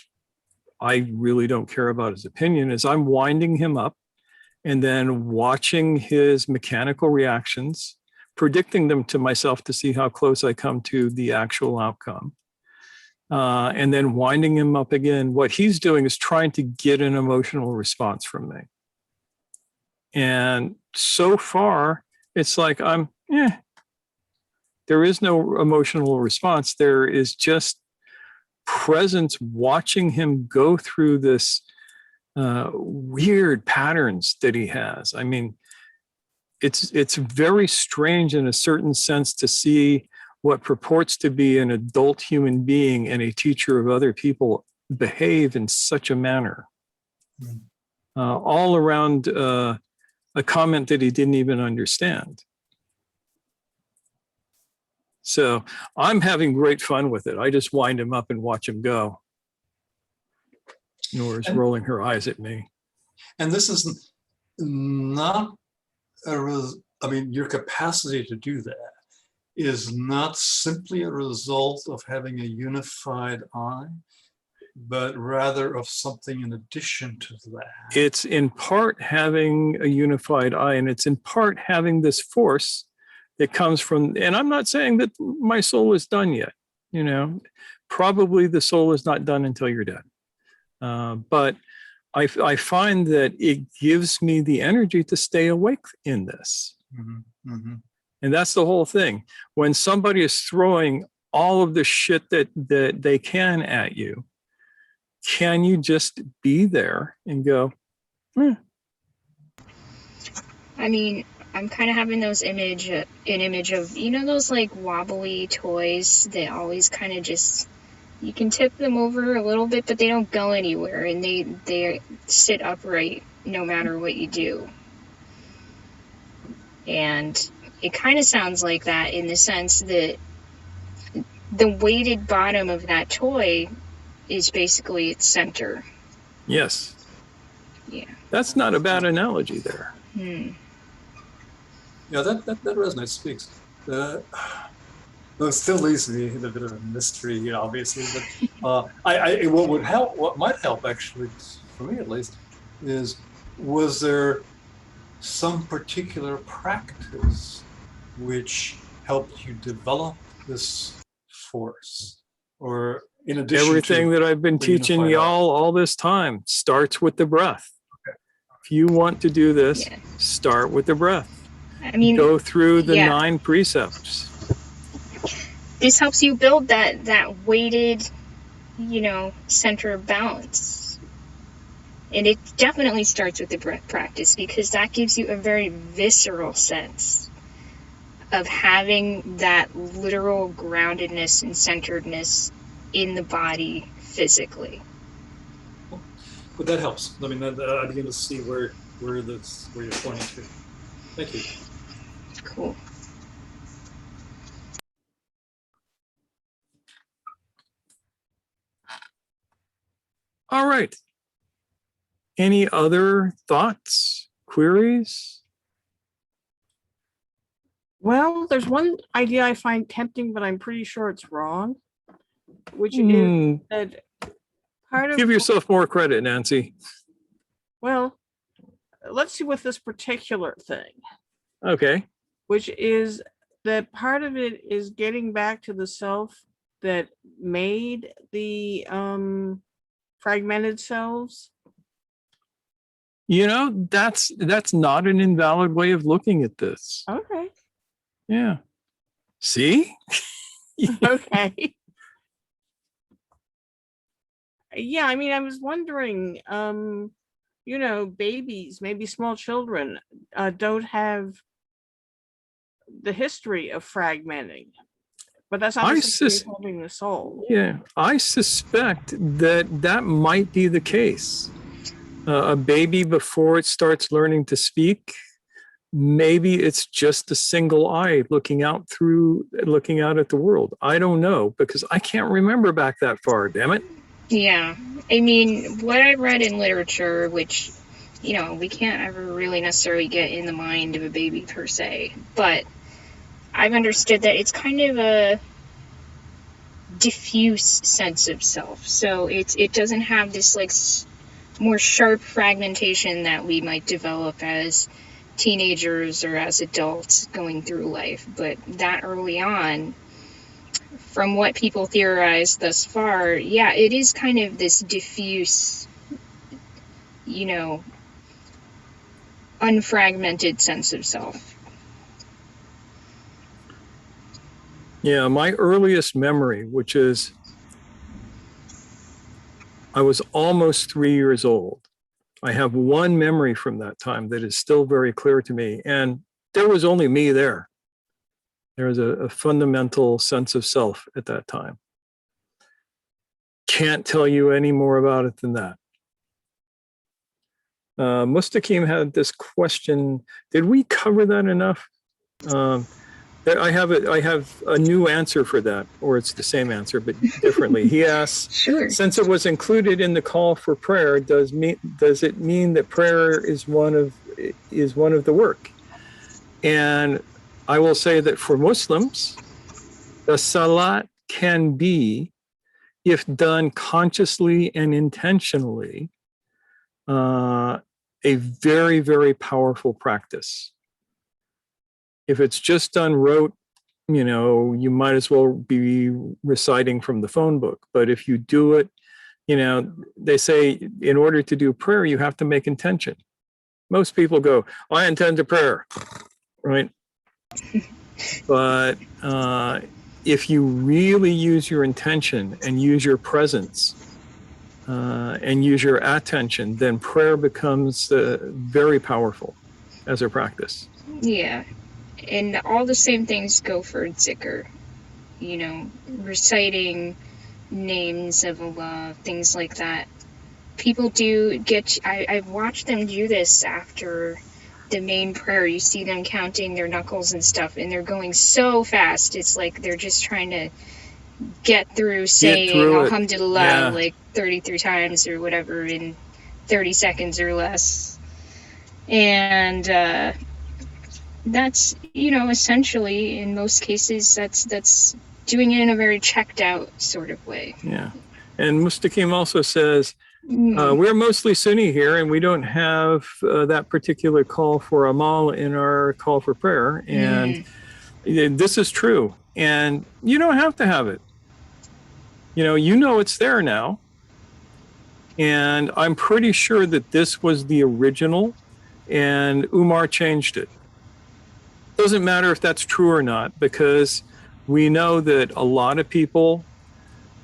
I really don't care about his opinion, is I'm winding him up and then watching his mechanical reactions, predicting them to myself to see how close I come to the actual outcome. And then winding him up again. What he's doing is trying to get an emotional response from me. And so far, it's like there is no emotional response. There is just presence watching him go through this weird patterns that he has. I mean, it's very strange in a certain sense to see what purports to be an adult human being and a teacher of other people behave in such a manner. All around a comment that he didn't even understand. So I'm having great fun with it. I just wind him up and watch him go. Nora's rolling her eyes at me. And this is not I mean, your capacity to do that is not simply a result of having a unified eye, but rather of something in addition to that. It's in part having a unified eye, and it's in part having this force that comes from, and I'm not saying that my soul is done yet, you know, probably the soul is not done until you're dead. But I find that it gives me the energy to stay awake in this. Mm-hmm, mm-hmm. And that's the whole thing. When somebody is throwing all of the shit that they can at you, can you just be there and go, I mean, I'm kind of having an image of, you know, those like wobbly toys that always kind of just, you can tip them over a little bit, but they don't go anywhere, and they sit upright no matter what you do. And it kind of sounds like that in the sense that the weighted bottom of that toy is basically its center. yes. Yeah. That's not a bad analogy there. Hmm. Yeah, that resonates, speaks. Well, it still leaves me in a bit of a mystery, you know, obviously. But what might help, actually, for me at least, is was there some particular practice which helped you develop this force, or in addition Everything to that I've been the teaching unified y'all all this time starts with the breath. Okay. If you want to do this, Yeah. start with the breath. I mean, Go through the yeah. 9 precepts. this helps you build that weighted, you know, center of balance. And it definitely starts with the breath practice, because that gives you a very visceral sense of having that literal groundedness and centeredness in the body physically. But that helps. I mean, I begin to see where you're pointing to. Thank you. Cool. All right. Any other thoughts, queries? Well, there's one idea I find tempting, but I'm pretty sure it's wrong, which is that part of, Give yourself more credit, Nancy. well, let's see with this particular thing, Okay. which is that part of it is getting back to the self that made the fragmented selves. You know, that's not an invalid way of looking at this. Okay. Yeah. See? Okay. Yeah, I mean, I was wondering, you know, babies, maybe small children, don't have the history of fragmenting, but that's not having the soul. Yeah, I suspect that might be the case. A baby, before it starts learning to speak, maybe it's just a single eye looking out at the world. I don't know, because I can't remember back that far, damn it. Yeah. I mean, what I read in literature, which, you know, we can't ever really necessarily get in the mind of a baby per se, but I've understood that it's kind of a diffuse sense of self. So it doesn't have this like more sharp fragmentation that we might develop as teenagers or as adults going through life. But that early on, from what people theorize thus far, yeah, it is kind of this diffuse, you know, unfragmented sense of self. Yeah, my earliest memory, which is I was almost 3 years old. I have one memory from that time that is still very clear to me. And there was only me there. There was a fundamental sense of self at that time. Can't tell you any more about it than that. Mustaqim had this question. Did we cover that enough? I have a new answer for that, or it's the same answer, but differently. He asks, Sure. since it was included in the call for prayer, does it mean that prayer is one of the work? And I will say that for Muslims, the salat can be, if done consciously and intentionally, a very, very powerful practice. If it's just done rote, you might as well be reciting from the phone book. But if you do it, they say in order to do prayer, you have to make intention. Most people go, I intend to prayer, right? But if you really use your intention and use your presence and use your attention, then prayer becomes very powerful as a practice. Yeah. And all the same things go for zikr. Reciting names of Allah, things like that. People do I've watched them do this after the main prayer. You see them counting their knuckles and stuff, and they're going so fast. It's like they're just trying to get through saying Alhamdulillah like 33 times or whatever in 30 seconds or less. And that's, essentially in most cases, that's doing it in a very checked out sort of way. Yeah. And Mustaqim also says, we're mostly Sunni here, and we don't have that particular call for amal in our call for prayer. And this is true. And you don't have to have it. It's there now. And I'm pretty sure that this was the original, and Umar changed it. Doesn't matter if that's true or not, because we know that a lot of people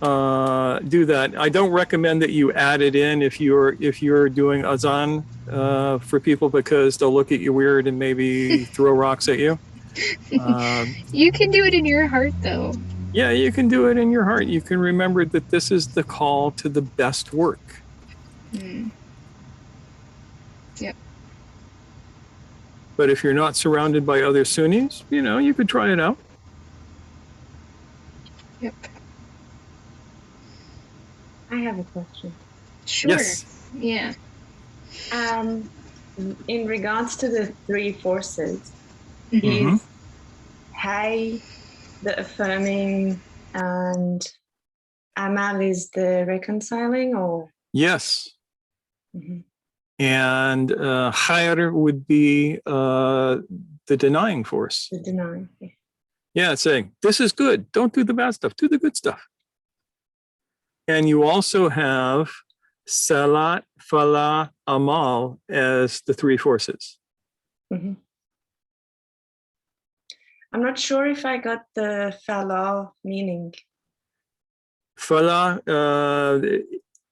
do that. I don't recommend that you add it in if you're doing azan for people, because they'll look at you weird and maybe throw rocks at you. You can do it in your heart, though. Yeah, you can do it in your heart. You can remember that this is the call to the best work. Yep. But if you're not surrounded by other Sunnis, you could try it out. Yep. I have a question. Sure. Yes. Yeah. In regards to the three forces, is Hayy the affirming and Amal is the reconciling, or? Yes. And khayr would be the denying force. The denying. Yeah, it's saying, this is good. Don't do the bad stuff. Do the good stuff. And you also have salat, falah, amal as the three forces. I'm not sure if I got the falah meaning. Falah,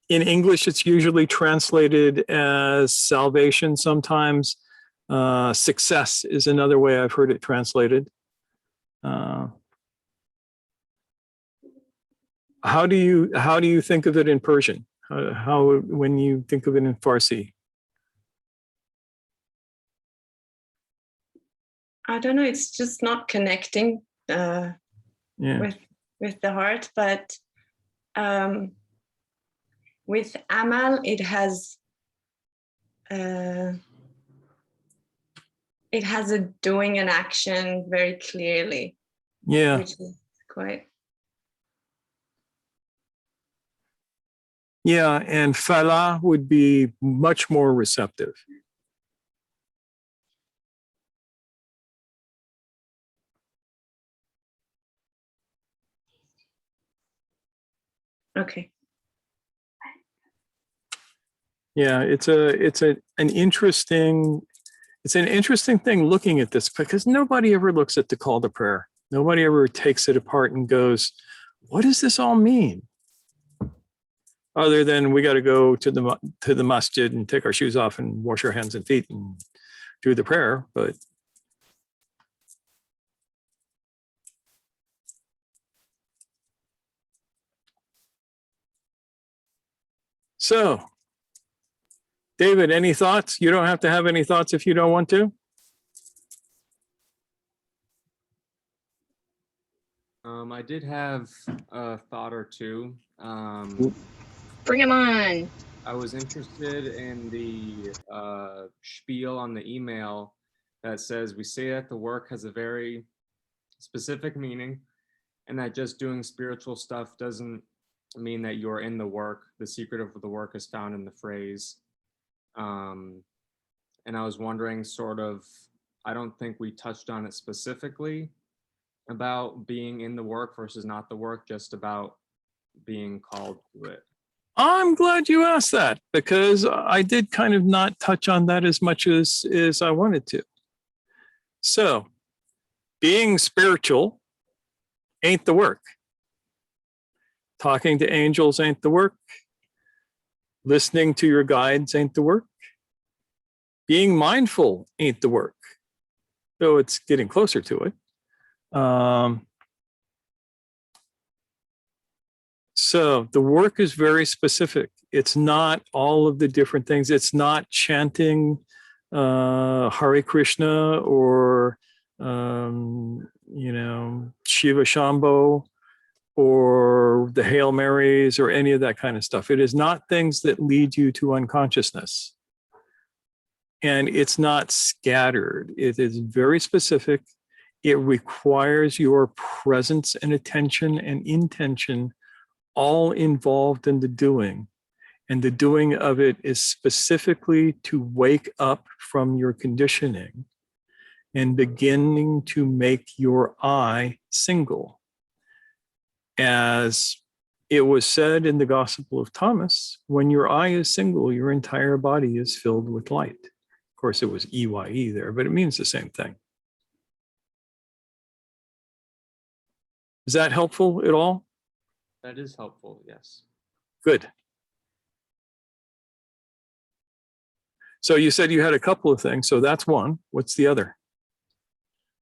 in English, it's usually translated as salvation. Sometimes success is another way I've heard it translated. How do you think of it in Persian? How when you think of it in Farsi? I don't know. It's just not connecting with the heart, but with Amal, it has a doing an action very clearly. Yeah. Which is quite. Yeah, and falah would be much more receptive. Okay. Yeah, it's an interesting thing looking at this, because nobody ever looks at the call to prayer. Nobody ever takes it apart and goes, what does this all mean? Other than we got to go to the masjid and take our shoes off and wash our hands and feet and do the prayer. But So, David, any thoughts? You don't have to have any thoughts if you don't want to. I did have a thought or two. Bring them on. I was interested in the spiel on the email that says we say that the work has a very specific meaning and that just doing spiritual stuff doesn't mean that you're in the work. The secret of the work is found in the phrase. And I was wondering sort of, I don't think we touched on it specifically about being in the work versus not the work, just about being called to it. I'm glad you asked that because I did kind of not touch on that as much as I wanted to. So, being spiritual ain't the work. Talking to angels ain't the work. Listening to your guides ain't the work. Being mindful ain't the work, though it's getting closer to it. So the work is very specific. It's not all of the different things. It's not chanting Hare Krishna or, Shiva Shambho or the Hail Marys or any of that kind of stuff. It is not things that lead you to unconsciousness. And it's not scattered. It is very specific. It requires your presence and attention and intention all involved in the doing. And the doing of it is specifically to wake up from your conditioning and beginning to make your I single. As it was said in the Gospel of Thomas, when your I is single, your entire body is filled with light. Of course, it was EYE there, but it means the same thing. Is that helpful at all? That is helpful, yes. Good. So you said you had a couple of things, so that's one. What's the other?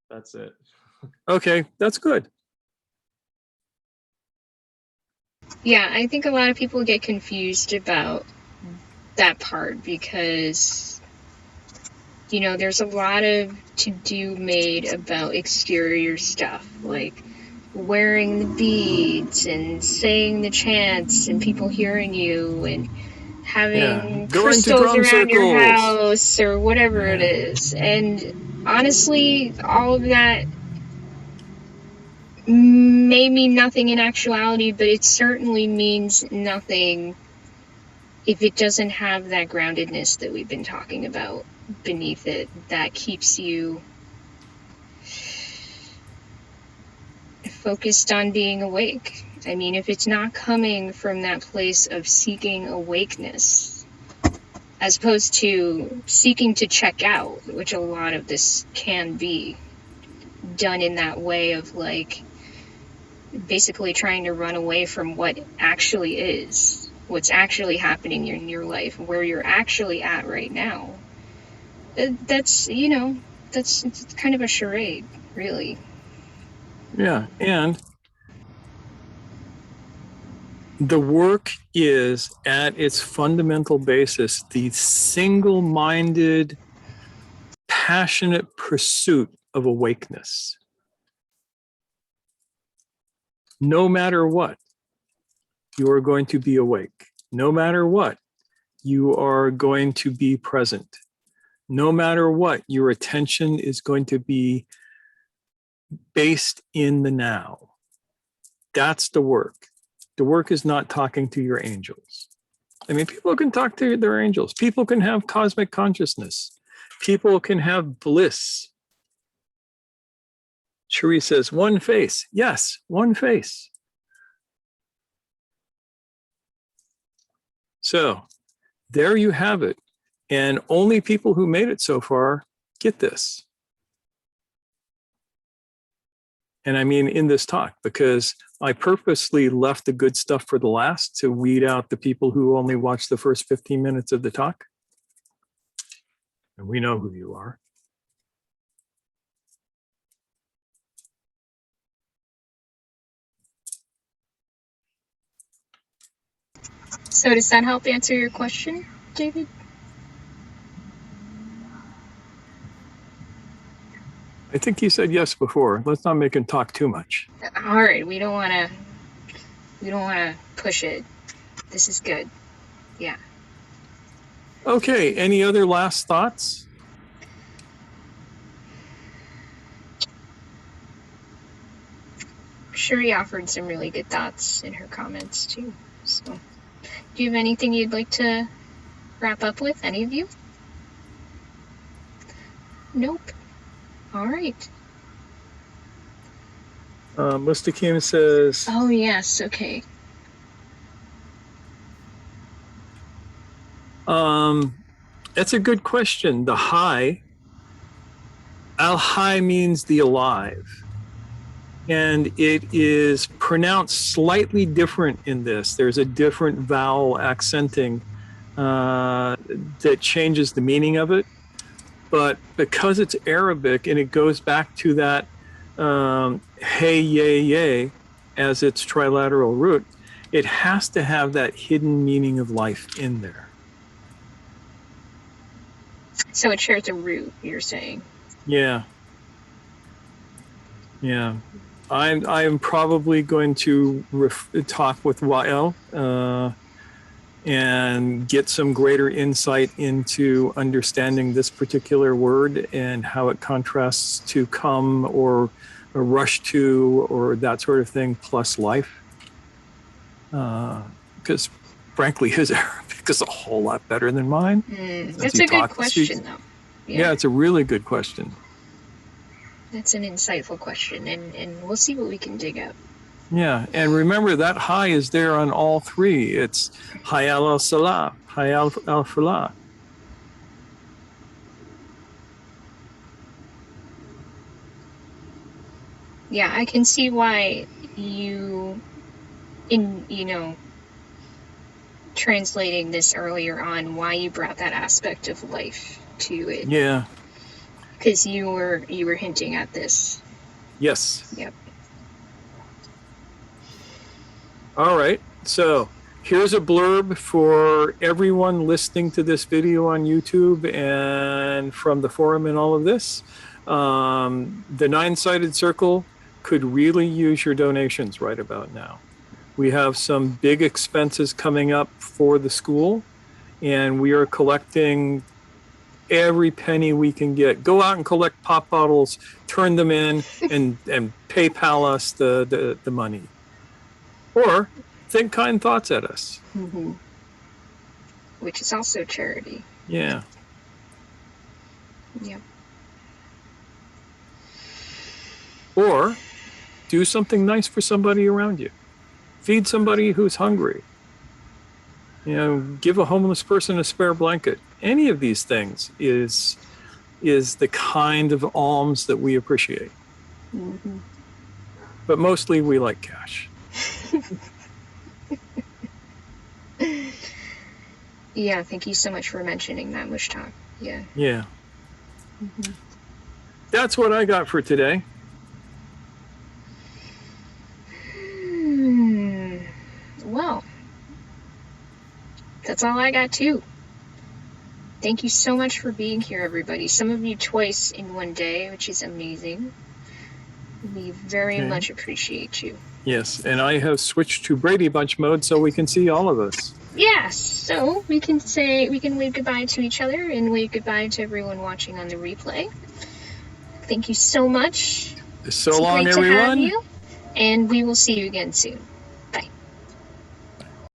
That's it. Okay, that's good. Yeah, I think a lot of people get confused about that part because, there's a lot of to-do made about exterior stuff, like wearing the beads and saying the chants and people hearing you and having crystals around your house or whatever it is. And honestly, all of that may mean nothing in actuality, but it certainly means nothing if it doesn't have that groundedness that we've been talking about beneath it, that keeps you focused on being awake. I mean, if it's not coming from that place of seeking awakeness, as opposed to seeking to check out, which a lot of this can be done in that way of like basically trying to run away from what actually is, what's actually happening in your life, where you're actually at right now. That's it's kind of a charade, really. Yeah, and the work is at its fundamental basis the single-minded, passionate pursuit of awakeness. No matter what, you are going to be awake. No matter what, you are going to be present. No matter what, your attention is going to be based in the now. That's the work. The work is not talking to your angels. I mean, people can talk to their angels. People can have cosmic consciousness. People can have bliss. Cherie says, one face. Yes, one face. So there you have it. And only people who made it so far get this. And I mean in this talk, because I purposely left the good stuff for the last to weed out the people who only watch the first 15 minutes of the talk. And we know who you are. So does that help answer your question, David? I think you said yes before. Let's not make him talk too much. All right, we don't want to push it. This is good. Yeah. Okay, any other last thoughts? Shuri offered some really good thoughts in her comments too. So, do you have anything you'd like to wrap up with, any of you? Nope. All right. Mustakim says, Oh, yes. Okay. that's a good question. The Hayy, al-Hayy means the alive. And it is pronounced slightly different in this. There's a different vowel accenting that changes the meaning of it. But because it's Arabic and it goes back to that Hayy as its trilateral root, it has to have that hidden meaning of life in there. So it shares a root, you're saying? Yeah. Yeah. I am probably going to talk with Wael and get some greater insight into understanding this particular word and how it contrasts to come or rush to or that sort of thing plus life. Because frankly, his Arabic is a whole lot better than mine. That's a good question, though. Yeah, it's a really good question. That's an insightful question, and we'll see what we can dig out. Yeah, and remember that Hayy is there on all three. It's Hayy al-Salah, Hayy al-Falah. Yeah, I can see why you, translating this earlier on, why you brought that aspect of life to it. Yeah. Because you were hinting at this. Yes. Yep. All right. So here's a blurb for everyone listening to this video on YouTube and from the forum and all of this. The nine-sided circle could really use your donations right about now. We have some big expenses coming up for the school, and we are collecting every penny we can get. Go out and collect pop bottles, turn them in, and PayPal us the money. Or think kind thoughts at us. Mm-hmm. Which is also charity. Yeah. Yep. Or do something nice for somebody around you. Feed somebody who's hungry. Give a homeless person a spare blanket. Any of these things is the kind of alms that we appreciate. Mm-hmm. But mostly we like cash. Yeah, thank you so much for mentioning that, Mushtaq. Yeah. Yeah. Mm-hmm. That's what I got for today. Well, that's all I got too. Thank you so much for being here, everybody. Some of you twice in one day, which is amazing. We very much appreciate you. Yes, and I have switched to Brady Bunch mode so we can see all of us. Yes, so we can wave goodbye to each other and wave goodbye to everyone watching on the replay. Thank you so much. So long, everyone. To have you, and we will see you again soon.